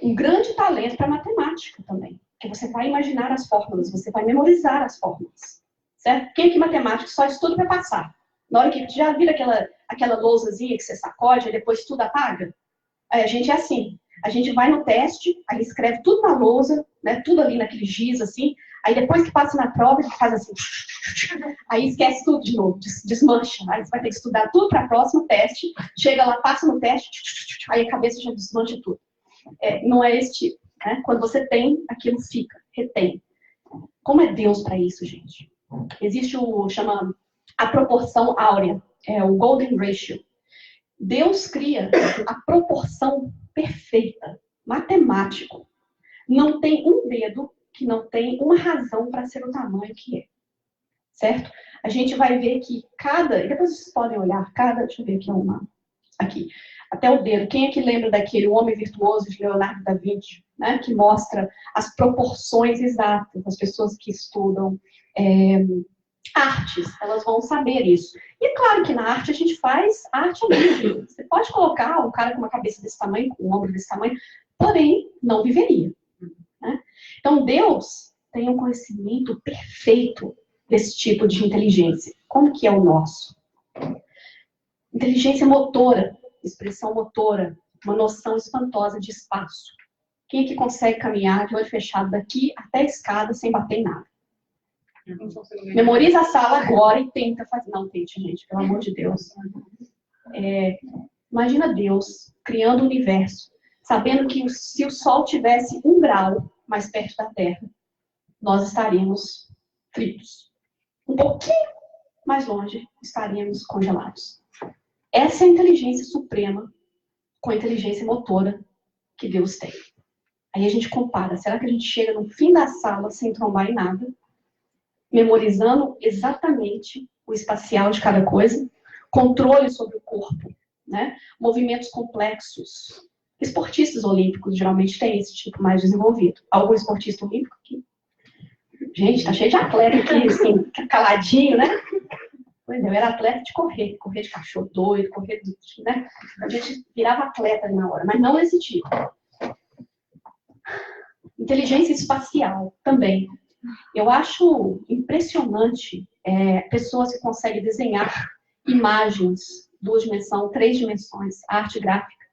Um grande talento para matemática também. Porque você vai imaginar as fórmulas, você vai memorizar as fórmulas. Certo? Quem aqui matemático só estuda para passar? Na hora que já vira aquela lousazinha que você sacode e depois tudo apaga? Aí a gente é assim. A gente vai no teste, aí escreve tudo na lousa, né? Tudo ali naquele giz, assim. Aí depois que passa na prova, ele faz assim. Aí esquece tudo de novo, desmancha. Aí você vai ter que estudar tudo para o próximo teste. Chega lá, passa no teste, aí a cabeça já desmancha tudo. Não é esse tipo. Né? Quando você tem, aquilo fica, retém. Como é Deus para isso, gente? Existe chama a proporção áurea, o Golden Ratio. Deus cria a proporção perfeita, matemático. Não tem um dedo que não tem uma razão para ser o tamanho que é. Certo? A gente vai ver que e depois vocês podem olhar, deixa eu ver aqui aqui, até o dedo. Quem é que lembra daquele O Homem Virtuoso de Leonardo da Vinci, né? Que mostra as proporções exatas. As pessoas que estudam artes, elas vão saber isso. E é claro que na arte a gente faz arte livre. Você pode colocar um cara com uma cabeça desse tamanho, com um ombro desse tamanho, porém não viveria. Né? Então Deus tem um conhecimento perfeito desse tipo de inteligência. Como que é o nosso? Inteligência motora, expressão motora, uma noção espantosa de espaço. Quem é que consegue caminhar de olho fechado daqui até a escada sem bater em nada? Memoriza a sala agora e tenta fazer. Não tente, gente, pelo amor de Deus. Imagina Deus criando o universo, sabendo que se o Sol tivesse 1 grau mais perto da Terra, nós estaríamos fritos. Um pouquinho mais longe, estaríamos congelados. Essa é a inteligência suprema com a inteligência motora que Deus tem. Aí a gente compara. Será que a gente chega no fim da sala sem trombar em nada? Memorizando exatamente o espacial de cada coisa, controle sobre o corpo, né? Movimentos complexos. Esportistas olímpicos geralmente têm esse tipo mais desenvolvido. Algum esportista olímpico aqui? Gente, tá cheio de atleta aqui, assim, caladinho, né? Pois é, eu era atleta de correr de cachorro doido, né? A gente virava atleta ali na hora, mas não esse tipo. Inteligência espacial também. Eu acho impressionante pessoas que conseguem desenhar imagens, 2 dimensões, 3 dimensões, arte gráfica.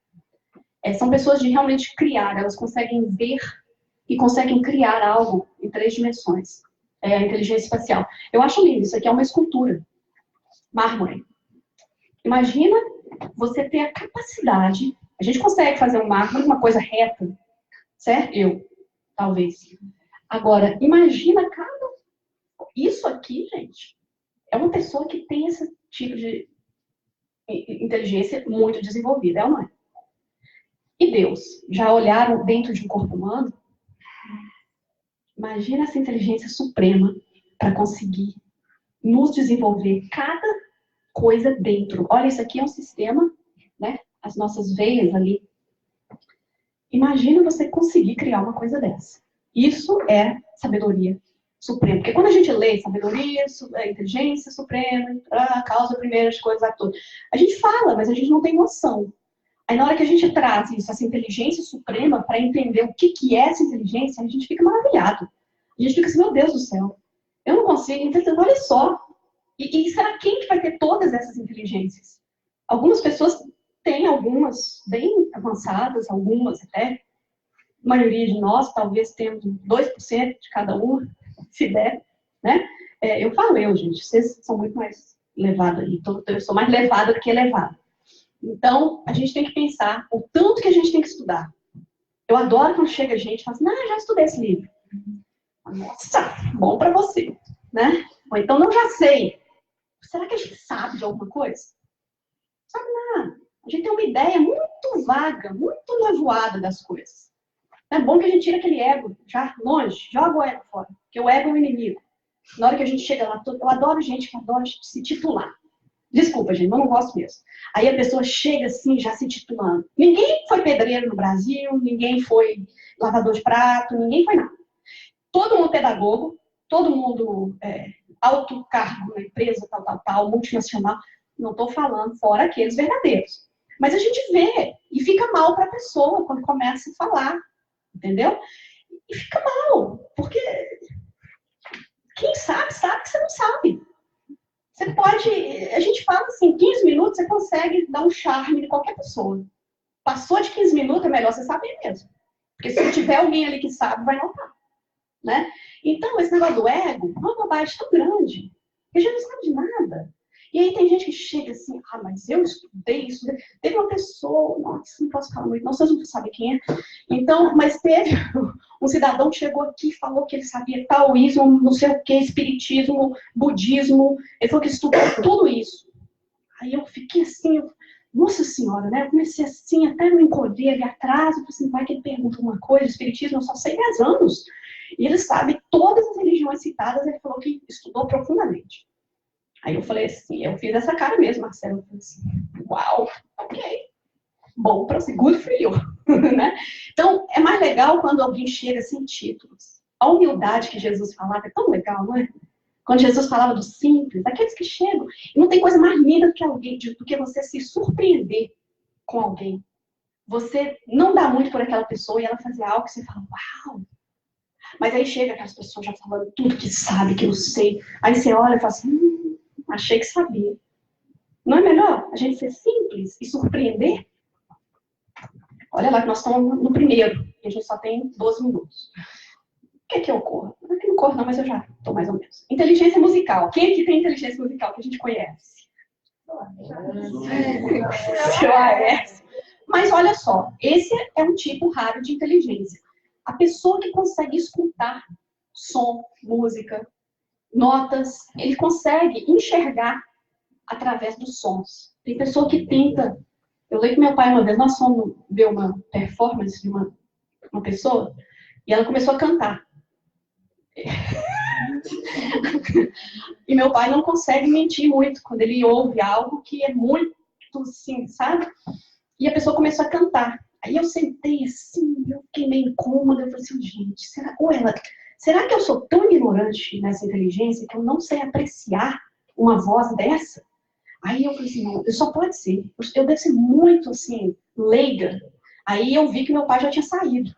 São pessoas de realmente criar, elas conseguem ver e conseguem criar algo em 3 dimensões. A inteligência espacial. Eu acho lindo, isso aqui é uma escultura. Mármore. Imagina você ter a capacidade, a gente consegue fazer um mármore, uma coisa reta, certo? Talvez. Agora, imagina isso aqui, gente, é uma pessoa que tem esse tipo de inteligência muito desenvolvida, é ou não é? E Deus, já olharam dentro de um corpo humano? Imagina essa inteligência suprema para conseguir nos desenvolver cada coisa dentro. Olha, isso aqui é um sistema as nossas veias ali. Imagina você conseguir criar uma coisa dessa. Isso é sabedoria suprema. Porque quando a gente lê sabedoria, inteligência suprema, causa primeira, as coisas todas, a gente fala, mas a gente não tem noção. Aí na hora que a gente traz isso, essa inteligência suprema, para entender o que é essa inteligência, a gente fica maravilhado. A gente fica assim, meu Deus do céu, eu não consigo entender, olha só. E será quem que vai ter todas essas inteligências? Algumas pessoas têm algumas bem avançadas, algumas até. A maioria de nós, talvez temos 2% de cada um, se der, né? Eu falo gente, vocês são muito mais levados aí. Eu sou mais levada do que elevada. Então, a gente tem que pensar o tanto que a gente tem que estudar. Eu adoro quando chega gente e fala assim, já estudei esse livro. Nossa, bom para você, né? Ou então, não, já sei. Será que a gente sabe de alguma coisa? Não sabe nada. A gente tem uma ideia muito vaga, muito nevoada das coisas. É bom que a gente tira aquele ego já longe, joga o ego fora, porque o ego é o inimigo. Na hora que a gente chega lá, eu adoro gente que adora se titular. Desculpa, gente, mas eu não gosto mesmo. Aí a pessoa chega assim, já se titulando. Ninguém foi pedreiro no Brasil, ninguém foi lavador de prato, ninguém foi nada. Todo mundo pedagogo, todo mundo alto cargo na empresa, tal, multinacional. Não estou falando fora aqueles verdadeiros. Mas a gente vê e fica mal para a pessoa quando começa a falar, entendeu? E fica mal, porque quem sabe que você não sabe. Você pode, a gente fala assim, 15 minutos você consegue dar um charme de qualquer pessoa. Passou de 15 minutos, é melhor você saber mesmo. Porque se tiver alguém ali que sabe, vai notar. Né? Então, esse negócio do ego é uma bobagem tão grande, que a gente não sabe de nada. E aí tem gente que chega assim, mas eu estudei isso. Teve uma pessoa, nossa, não posso falar muito, não, vocês não sabem quem é. Então, mas teve um cidadão que chegou aqui e falou que ele sabia taoísmo, não sei o que, espiritismo, budismo. Ele falou que estudou tudo isso. Aí eu fiquei assim, nossa senhora, né? Eu comecei assim, até me encolher ali atrás. Eu falei assim, vai que ele pergunta uma coisa, espiritismo, eu só sei 10 anos. E ele sabe todas as religiões citadas, ele falou que estudou profundamente. Aí eu falei assim, eu fiz essa cara mesmo, Marcelo. Eu falei assim, uau, ok. Bom para você, good for you. Né? Então, é mais legal quando alguém chega sem títulos. A humildade que Jesus falava é tão legal, não é? Quando Jesus falava do simples, daqueles que chegam. E não tem coisa mais linda do que você se surpreender com alguém. Você não dá muito por aquela pessoa e ela fazer algo que você fala, uau. Mas aí chega aquelas pessoas já falando tudo que sabe, que eu sei. Aí você olha e fala assim, achei que sabia. Não é melhor a gente ser simples e surpreender? Olha lá que nós estamos no primeiro, e a gente só tem 12 minutos. O que ocorre? Não é que não ocorre não, mas eu já estou mais ou menos. Inteligência musical. Quem aqui tem inteligência musical que a gente conhece? Mas olha só, esse é um tipo raro de inteligência. A pessoa que consegue escutar som, música, notas, ele consegue enxergar através dos sons. Tem pessoa que tenta. Eu lembro que meu pai uma vez, nós fomos ver uma performance de uma pessoa e ela começou a cantar. E meu pai não consegue mentir muito quando ele ouve algo que é muito assim, sabe? E a pessoa começou a cantar. Aí eu sentei assim, eu fiquei meio incômoda, eu falei assim, gente, será que eu sou tão ignorante nessa inteligência que eu não sei apreciar uma voz dessa? Aí eu falei assim, não, só pode ser. Eu devo ser muito, assim, leiga. Aí eu vi que meu pai já tinha saído.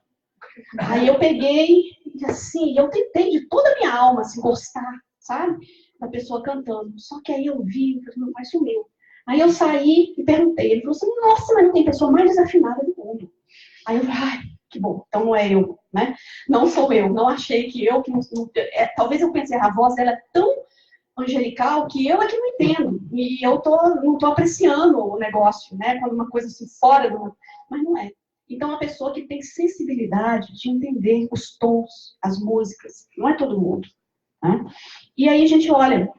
Aí eu peguei, e assim, eu tentei de toda a minha alma, assim, gostar, sabe? Da pessoa cantando. Só que aí eu vi, meu pai sumiu. Aí eu saí e perguntei. Ele falou assim, nossa, mas não tem pessoa mais desafinada do mundo. Aí eu falei, ai, que bom, então não é eu, né? Não sou eu, não achei que eu... talvez eu pensei, a voz dela é tão angelical que eu é que não entendo. E eu não tô apreciando o negócio, né? Quando uma coisa assim fora do... Mas não é. Então, a pessoa que tem sensibilidade de entender os tons, as músicas, não é todo mundo. Né? E aí a gente olha,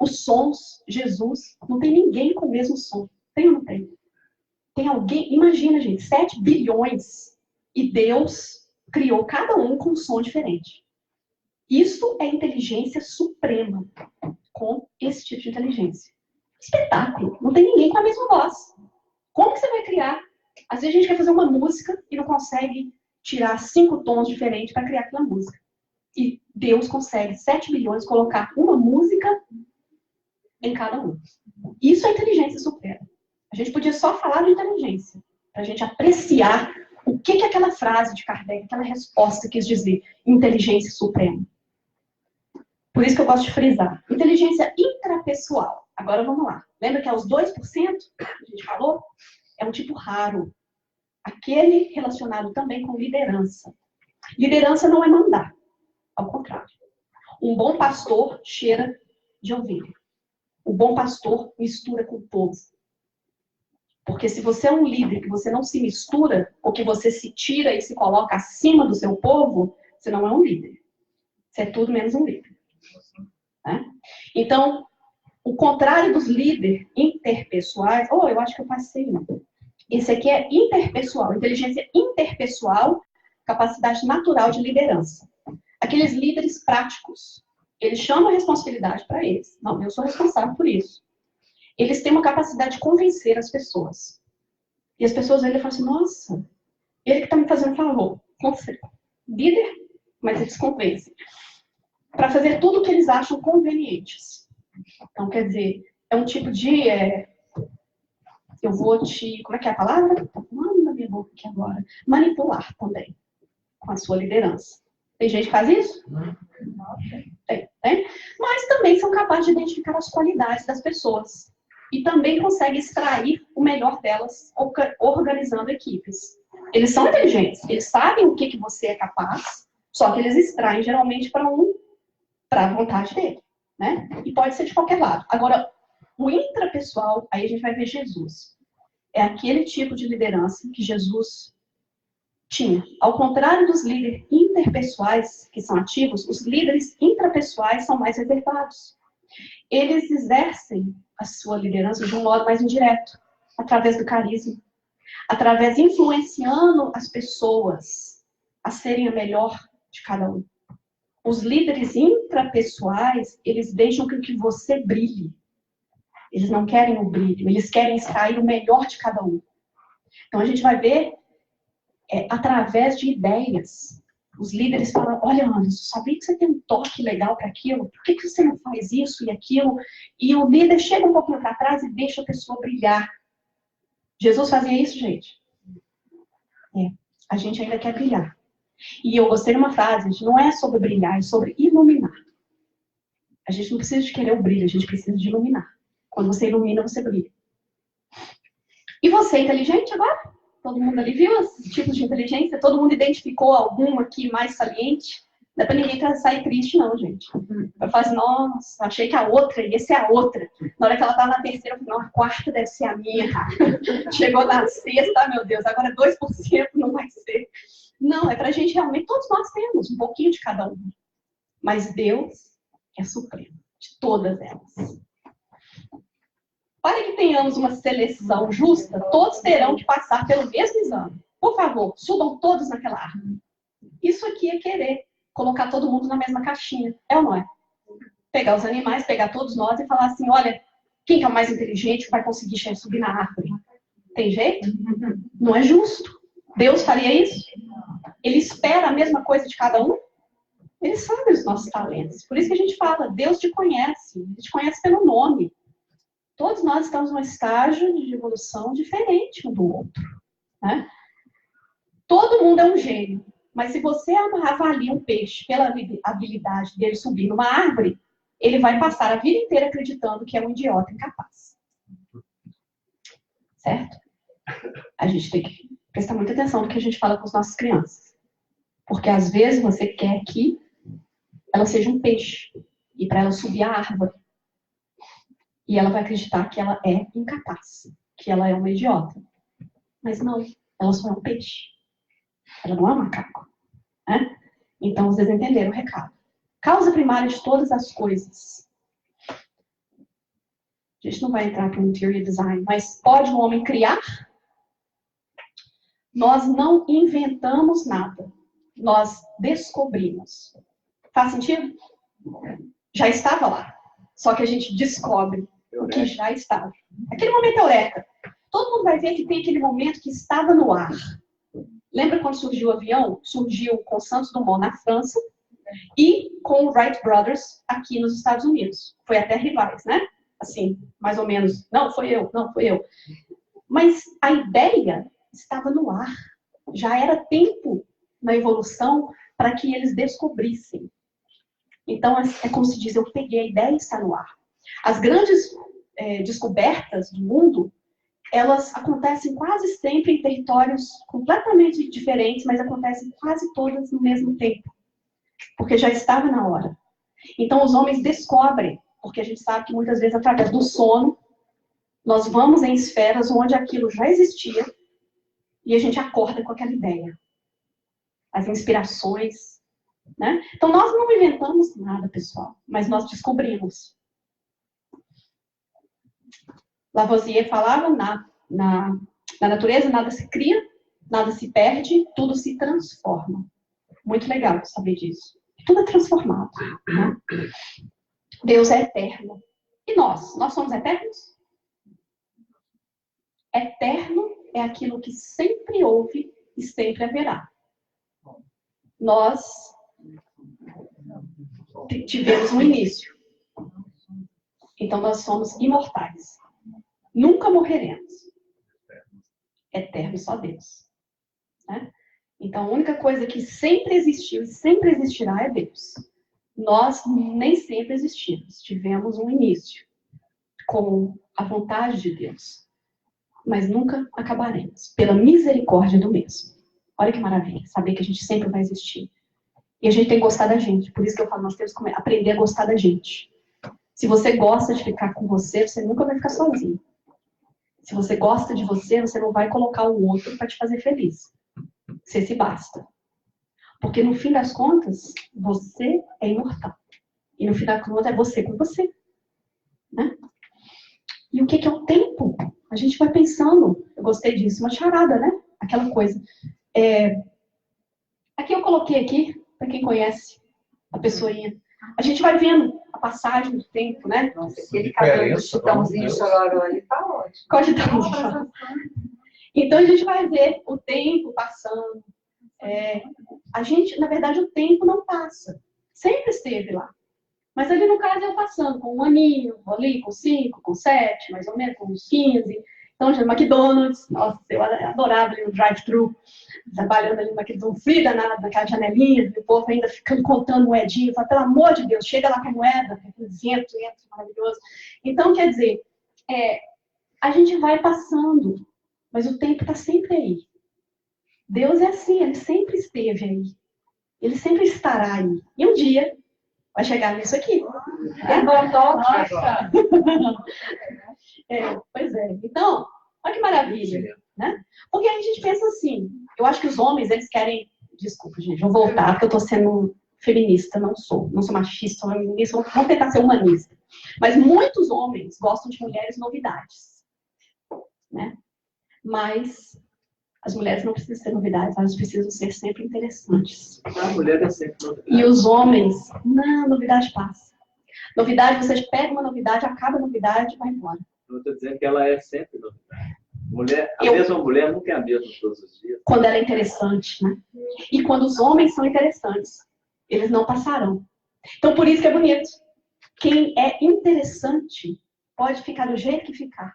os sons, Jesus, não tem ninguém com o mesmo som. Tem ou não tem? Tem alguém, imagina, gente, 7 bilhões e Deus criou cada um com um som diferente. Isso é inteligência suprema, com esse tipo de inteligência. Espetáculo, não tem ninguém com a mesma voz. Como que você vai criar? Às vezes a gente quer fazer uma música e não consegue tirar 5 tons diferentes para criar aquela música. E Deus consegue, 7 bilhões, colocar uma música em cada um. Isso é inteligência suprema. A gente podia só falar de inteligência, para a gente apreciar o que aquela frase de Kardec, aquela resposta quis dizer. Inteligência suprema. Por isso que eu gosto de frisar. Inteligência intrapessoal. Agora vamos lá. Lembra que é os 2% que a gente falou? É um tipo raro. Aquele relacionado também com liderança. Liderança não é mandar. Ao contrário. Um bom pastor cheira de ovelha. O bom pastor mistura com o povo. Porque se você é um líder que você não se mistura, ou que você se tira e se coloca acima do seu povo, você não é um líder. Você é tudo menos um líder. Né? Então, o contrário dos líderes interpessoais... eu acho que eu passei um. Esse aqui é interpessoal. Inteligência interpessoal, capacidade natural de liderança. Aqueles líderes práticos, eles chamam a responsabilidade para eles. Não, eu sou responsável por isso. Eles têm uma capacidade de convencer as pessoas. E as pessoas falam assim, nossa, ele que está me fazendo favor. Líder, mas eles convencem. Para fazer tudo o que eles acham convenientes. Então, quer dizer, é um tipo de... eu vou te... Como é que é a palavra? Está falando na minha boca aqui agora. Manipular também. Com a sua liderança. Tem gente que faz isso? Tem. Mas também são capazes de identificar as qualidades das pessoas. E também conseguem extrair o melhor delas, organizando equipes. Eles são inteligentes. Eles sabem o que você é capaz, só que eles extraem geralmente para a vontade dele. Né? E pode ser de qualquer lado. Agora, o intrapessoal, aí a gente vai ver Jesus. É aquele tipo de liderança que Jesus tinha. Ao contrário dos líderes interpessoais, que são ativos, os líderes intrapessoais são mais reservados. Eles exercem a sua liderança de um modo mais indireto, através do carisma, através de influenciando as pessoas a serem a melhor de cada um. Os líderes intrapessoais, eles deixam que você brilhe. Eles não querem o brilho, eles querem extrair o melhor de cada um. Então a gente vai ver através de ideias. Os líderes falam, olha, Anderson, sabia que você tem um toque legal para aquilo? Por que você não faz isso e aquilo? E o líder chega um pouquinho para trás e deixa a pessoa brilhar. Jesus fazia isso, gente? A gente ainda quer brilhar. E eu gostei de uma frase, gente, não é sobre brilhar, é sobre iluminar. A gente não precisa de querer o brilho, a gente precisa de iluminar. Quando você ilumina, você brilha. E você é inteligente agora? Todo mundo ali viu os tipos de inteligência? Todo mundo identificou algum aqui mais saliente? Não é pra ninguém sair triste, não, gente. Eu falo assim, nossa, achei que a outra ia ser a outra. Na hora que ela tava na terceira, eu falei, não, a quarta deve ser a minha. Chegou na sexta, meu Deus, agora 2% não vai ser. Não, é pra gente realmente, todos nós temos um pouquinho de cada um. Mas Deus é supremo, de todas elas. Para que tenhamos uma seleção justa, todos terão que passar pelo mesmo exame. Por favor, subam todos naquela árvore. Isso aqui é querer colocar todo mundo na mesma caixinha. É ou não é? Pegar os animais, pegar todos nós e falar assim, olha, quem que é o mais inteligente que vai conseguir subir na árvore? Tem jeito? Não é justo. Deus faria isso? Ele espera a mesma coisa de cada um? Ele sabe os nossos talentos. Por isso que a gente fala, Deus te conhece. Ele te conhece pelo nome. Todos nós estamos num estágio de evolução diferente um do outro. Né? Todo mundo é um gênio. Mas se você avalia um peixe pela habilidade dele subir numa árvore, ele vai passar a vida inteira acreditando que é um idiota incapaz. Certo? A gente tem que prestar muita atenção no que a gente fala com as nossas crianças. Porque às vezes você quer que ela seja um peixe. E para ela subir a árvore. E ela vai acreditar que ela é incapaz. Que ela é uma idiota. Mas não, ela só é um peixe. Ela não é um macaco. Né? Então, vocês entenderam o recado. Causa primária de todas as coisas. A gente não vai entrar aqui no interior design, mas pode um homem criar? Nós não inventamos nada. Nós descobrimos. Faz sentido? Já estava lá. Só que a gente descobre o que já estava. Aquele momento eureka. todo mundo vai ver que tem aquele momento que estava no ar. Lembra quando surgiu o avião? Surgiu com Santos Dumont na França e com o Wright Brothers aqui nos Estados Unidos. Foi até rivais, né? Assim, mais ou menos. Não, foi eu. Mas a ideia estava no ar. Já era tempo na evolução para que eles descobrissem. Então, é como se diz, eu peguei a ideia e está no ar. As grandes descobertas do mundo, elas acontecem quase sempre em territórios completamente diferentes, mas acontecem quase todas no mesmo tempo. Porque já estava na hora. Então, os homens descobrem, porque a gente sabe que muitas vezes, através do sono, nós vamos em esferas onde aquilo já existia e a gente acorda com aquela ideia. As inspirações, né? Então, nós não inventamos nada, pessoal, mas nós descobrimos. Lavoisier falava, na natureza nada se cria, nada se perde, tudo se transforma. Muito legal saber disso. Tudo é transformado. Né? Deus é eterno. E nós? Nós somos eternos? Eterno é aquilo que sempre houve e sempre haverá. Nós tivemos um início. Então, nós somos imortais. Nunca morreremos. Eterno só Deus. Né? Então, a única coisa que sempre existiu e sempre existirá é Deus. Nós nem sempre existimos. Tivemos um início com a vontade de Deus. Mas nunca acabaremos. Pela misericórdia do mesmo. Olha que maravilha. Saber que a gente sempre vai existir. E a gente tem que gostar da gente. Por isso que eu falo, nós temos que aprender a gostar da gente. Se você gosta de ficar com você, você nunca vai ficar sozinho. Se você gosta de você, você não vai colocar o outro para te fazer feliz. Você se basta. Porque no fim das contas, você é imortal. E no fim das contas é você com você. Né? E o que é o tempo? A gente vai pensando. Eu gostei disso. Uma charada, né? Aquela coisa. Aqui eu coloquei aqui, para quem conhece a pessoinha. A gente vai vendo a passagem do tempo, né? Nossa, aquele cabelo de chitãozinho chororó ali tá ótimo. Qual chitãozinho? Então a gente vai ver o tempo passando. A gente, na verdade, o tempo não passa. Sempre esteve lá. Mas ali no caso eu passando com 1 aninho, ali com 5, com 7, mais ou menos, com uns 15. Então, já no McDonald's, nossa, eu adorava ali no drive-thru, trabalhando ali no McDonald's, um frio danado naquela janelinha, e o povo ainda ficando contando moedinha. Eu falo, pelo amor de Deus, chega lá com a moeda, aquele vento maravilhoso. Então, quer dizer, a gente vai passando, mas o tempo está sempre aí. Deus é assim, ele sempre esteve aí. Ele sempre estará aí. E um dia vai chegar nisso aqui. Nossa! Pois é. Então, olha que maravilha. Né? Porque aí a gente pensa assim, eu acho que os homens, eles querem... Desculpa, gente, vou voltar, porque eu estou sendo feminista, não sou machista, sou feminista, vou tentar ser humanista. Mas muitos homens gostam de mulheres novidades. Né? Mas as mulheres não precisam ser novidades, elas precisam ser sempre interessantes. A mulher é sempre novidade. E os homens, não, novidade passa. Novidade, você pega uma novidade, acaba a novidade e vai embora. Eu estou dizendo que ela é sempre novidade. A mesma mulher nunca é a mesma todos os dias. Quando ela é interessante, né? E quando os homens são interessantes, eles não passarão. Então, por isso que é bonito. Quem é interessante pode ficar do jeito que ficar.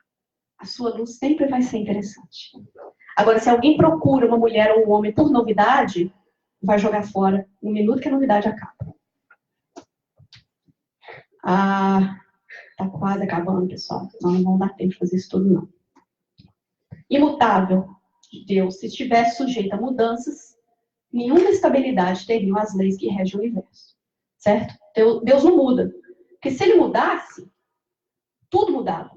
A sua luz sempre vai ser interessante. Agora, se alguém procura uma mulher ou um homem por novidade, vai jogar fora no minuto que a novidade acaba. Tá quase acabando, pessoal. Não vão dar tempo de fazer isso tudo, não. Imutável de Deus, se estivesse sujeito a mudanças, nenhuma estabilidade teriam as leis que regem o universo. Certo? Deus não muda. Porque se ele mudasse, tudo mudava.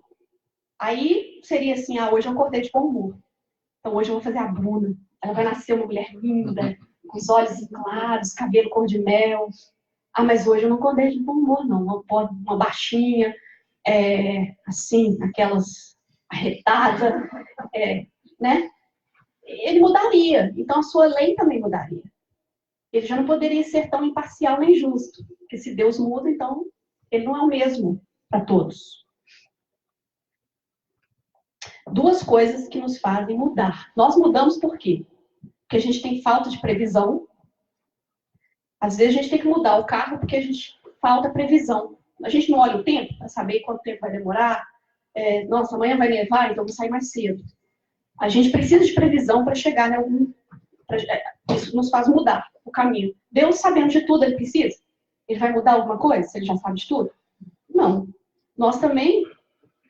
Aí seria assim, hoje eu acordei de bom humor. Então hoje eu vou fazer a Bruna. Ela vai nascer uma mulher linda, com os olhos claros, cabelo cor de mel. Mas hoje eu não acordei de bom humor, não. Uma baixinha, assim, aquelas arretadas, né? Ele mudaria. Então a sua lei também mudaria. Ele já não poderia ser tão imparcial nem justo. Porque se Deus muda, então ele não é o mesmo para todos. duas coisas que nos fazem mudar. Nós mudamos por quê? Porque a gente tem falta de previsão. Às vezes a gente tem que mudar o carro porque a gente falta previsão. A gente não olha o tempo para saber quanto tempo vai demorar. Nossa, amanhã vai nevar, então eu vou sair mais cedo. A gente precisa de previsão para chegar em algum... Isso nos faz mudar o caminho. Deus, sabendo de tudo, ele precisa? Ele vai mudar alguma coisa se ele já sabe de tudo? Não. Nós também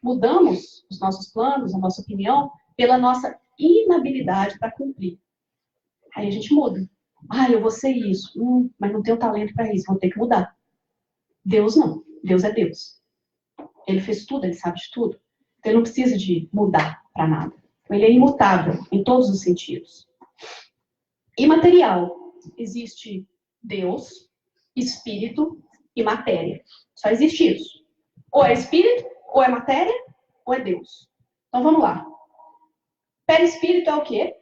mudamos os nossos planos, a nossa opinião, pela nossa inabilidade para cumprir. Aí a gente muda. Eu vou ser isso. Mas não tenho talento para isso, vou ter que mudar. Deus não. Deus é Deus. Ele fez tudo, ele sabe de tudo. Então ele não precisa de mudar para nada. Ele é imutável em todos os sentidos. Imaterial. Existe Deus, espírito e matéria. Só existe isso. Ou é espírito, ou é matéria, ou é Deus. Então vamos lá. Perispírito é o quê?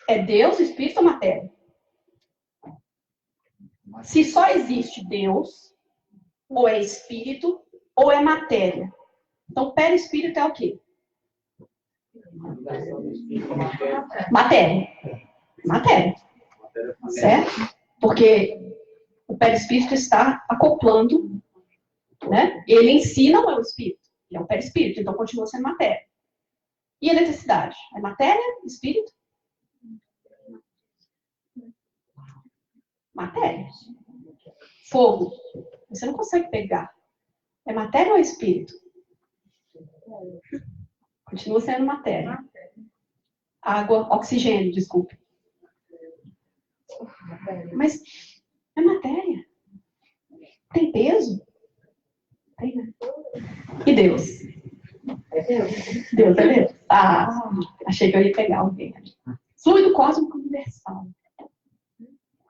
É Deus, espírito ou matéria? Se só existe Deus, ou é espírito, ou é matéria. Então, perispírito é o quê? Matéria. Matéria. Certo? Porque o perispírito está acoplando, né? Ele em si não é o espírito, ele é o perispírito, então continua sendo matéria. E a eletricidade? É matéria, espírito? Matéria. Fogo. Você não consegue pegar. É matéria ou é espírito? Continua sendo matéria. Água, oxigênio, desculpe. Mas é matéria. Tem peso? Tem, né? E Deus? Deus é Deus. Achei que eu ia pegar alguém. Fluido cósmico universal.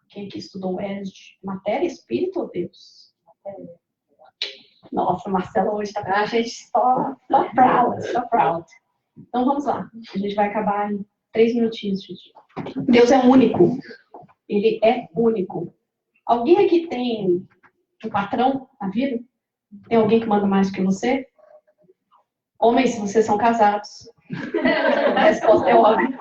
Quem aqui estudou o ESD? Matéria, espírito ou Deus? Nossa, Marcela hoje tá com a gente só proud. Então vamos lá. A gente vai acabar em 3 minutinhos, gente. Deus é único. Ele é único. Alguém aqui tem um patrão na vida? Tem alguém que manda mais do que você? Homens, se vocês são casados. A resposta é óbvia.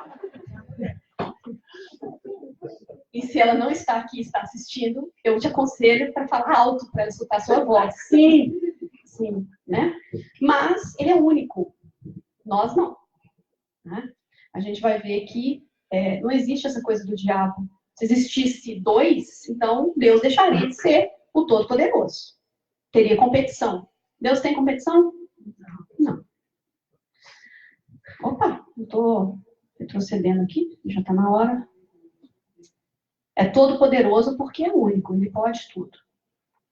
E se ela não está aqui e está assistindo, eu te aconselho para falar alto, para ela escutar a sua voz. Sim, né? Mas ele é único. Nós não. Né? A gente vai ver que não existe essa coisa do diabo. Se existisse 2, então Deus deixaria de ser o Todo-Poderoso. Teria competição. Deus tem competição? Não. Opa, eu estou retrocedendo aqui, já está na hora. É todo poderoso porque é único, ele pode tudo.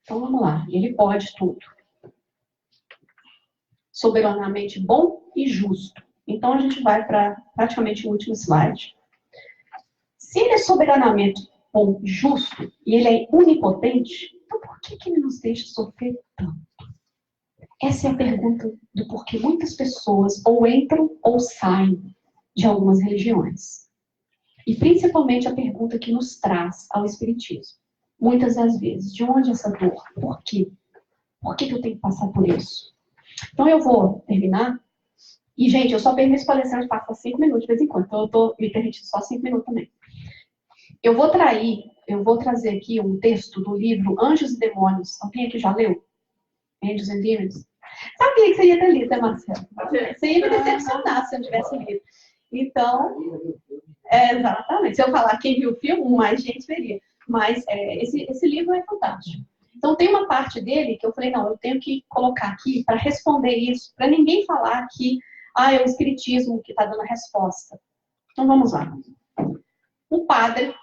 Então vamos lá, ele pode tudo. Soberanamente bom e justo. Então a gente vai para praticamente o último slide. Se ele é soberanamente bom e justo, e ele é onipotente, então por que ele nos deixa sofrer tanto? Essa é a pergunta do porquê muitas pessoas ou entram ou saem de algumas religiões. E principalmente a pergunta que nos traz ao Espiritismo. Muitas das vezes, de onde essa dor? Por quê? Por que eu tenho que passar por isso? Então eu vou terminar. E, gente, eu só permito palestrante passar 5 minutos de vez em quando. Então eu estou me permitindo só 5 minutos também. Eu vou trazer aqui um texto do livro Anjos e Demônios. Alguém aqui já leu? Angels and Demons? Sabia que você ia ter lido, né, Marcelo? Você ia me decepcionar se eu não tivesse lido. Então, exatamente. Se eu falar quem viu o filme, mais gente veria. Mas esse livro é fantástico. Então, tem uma parte dele que eu falei, não, eu tenho que colocar aqui para responder isso, para ninguém falar que é o Espiritismo que está dando a resposta. Então, vamos lá. O padre,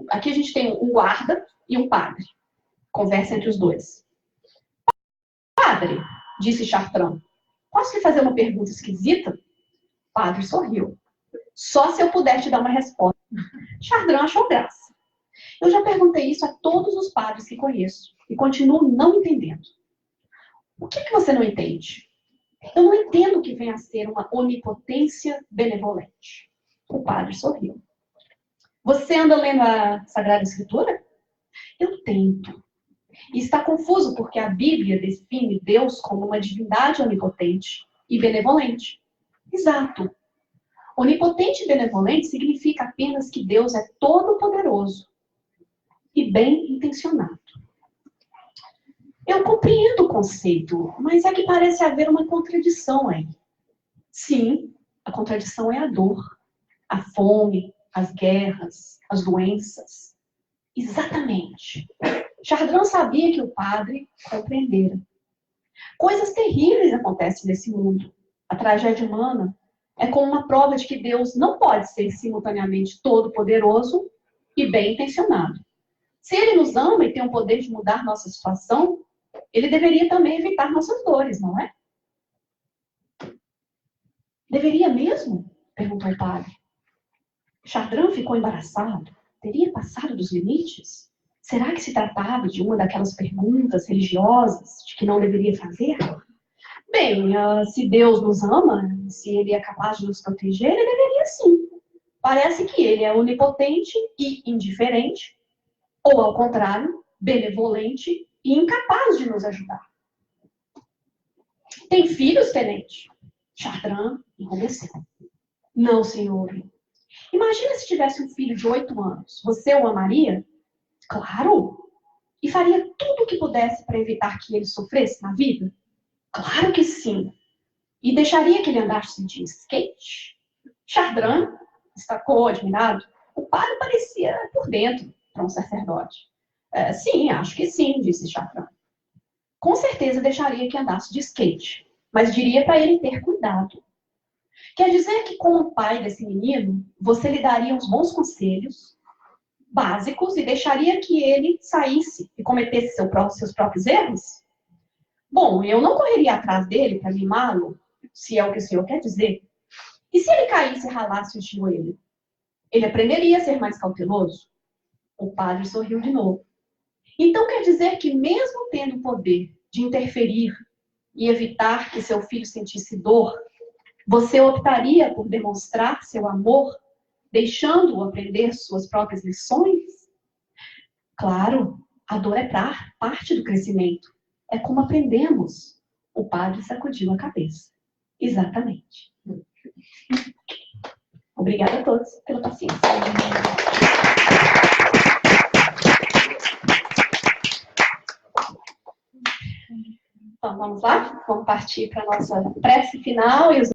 aqui a gente tem um guarda e um padre. Conversa entre os dois. Padre, disse Chartrand, posso lhe fazer uma pergunta esquisita? O padre sorriu. Só se eu puder te dar uma resposta. Chartrand achou graça. Eu já perguntei isso a todos os padres que conheço e continuo não entendendo. O que você não entende? Eu não entendo o que vem a ser uma onipotência benevolente. O padre sorriu. Você anda lendo a Sagrada Escritura? Eu tento. E está confuso porque a Bíblia define Deus como uma divindade onipotente e benevolente. Exato. Onipotente e benevolente significa apenas que Deus é todo-poderoso e bem-intencionado. Eu compreendo o conceito, mas é que parece haver uma contradição aí. Sim, a contradição é a dor, a fome, as guerras, as doenças. Exatamente. Chardin sabia que o padre compreendera. Coisas terríveis acontecem nesse mundo. A tragédia humana é como uma prova de que Deus não pode ser simultaneamente todo-poderoso e bem-intencionado. Se Ele nos ama e tem o poder de mudar nossa situação, Ele deveria também evitar nossas dores, não é? Deveria mesmo? Perguntou o padre. Chardin ficou embaraçado. Teria passado dos limites? Será que se tratava de uma daquelas perguntas religiosas de que não deveria fazer? Bem, se Deus nos ama, se Ele é capaz de nos proteger, Ele deveria sim. Parece que Ele é onipotente e indiferente, ou ao contrário, benevolente e incapaz de nos ajudar. Tem filhos, tenente? Chardin enrubesceu. Não, senhor. Imagina se tivesse um filho de 8 anos. Você o amaria? Claro. E faria tudo o que pudesse para evitar que ele sofresse na vida? Claro que sim. E deixaria que ele andasse de skate? Chardin destacou, admirado. O padre parecia por dentro para um sacerdote. Sim, acho que sim, disse Chardin. Com certeza deixaria que andasse de skate, mas diria para ele ter cuidado. Quer dizer que, como pai desse menino, você lhe daria uns bons conselhos básicos e deixaria que ele saísse e cometesse seus próprios erros? Bom, eu não correria atrás dele para mimá-lo, se é o que o senhor quer dizer. E se ele caísse e ralasse o joelho? Ele aprenderia a ser mais cauteloso? O padre sorriu de novo. Então quer dizer que, mesmo tendo o poder de interferir e evitar que seu filho sentisse dor, você optaria por demonstrar seu amor, deixando-o aprender suas próprias lições? Claro, a dor é parte do crescimento. É como aprendemos. O padre sacudiu a cabeça. Exatamente. Obrigada a todos pela paciência. Então, vamos lá? Vamos partir para a nossa prece final e os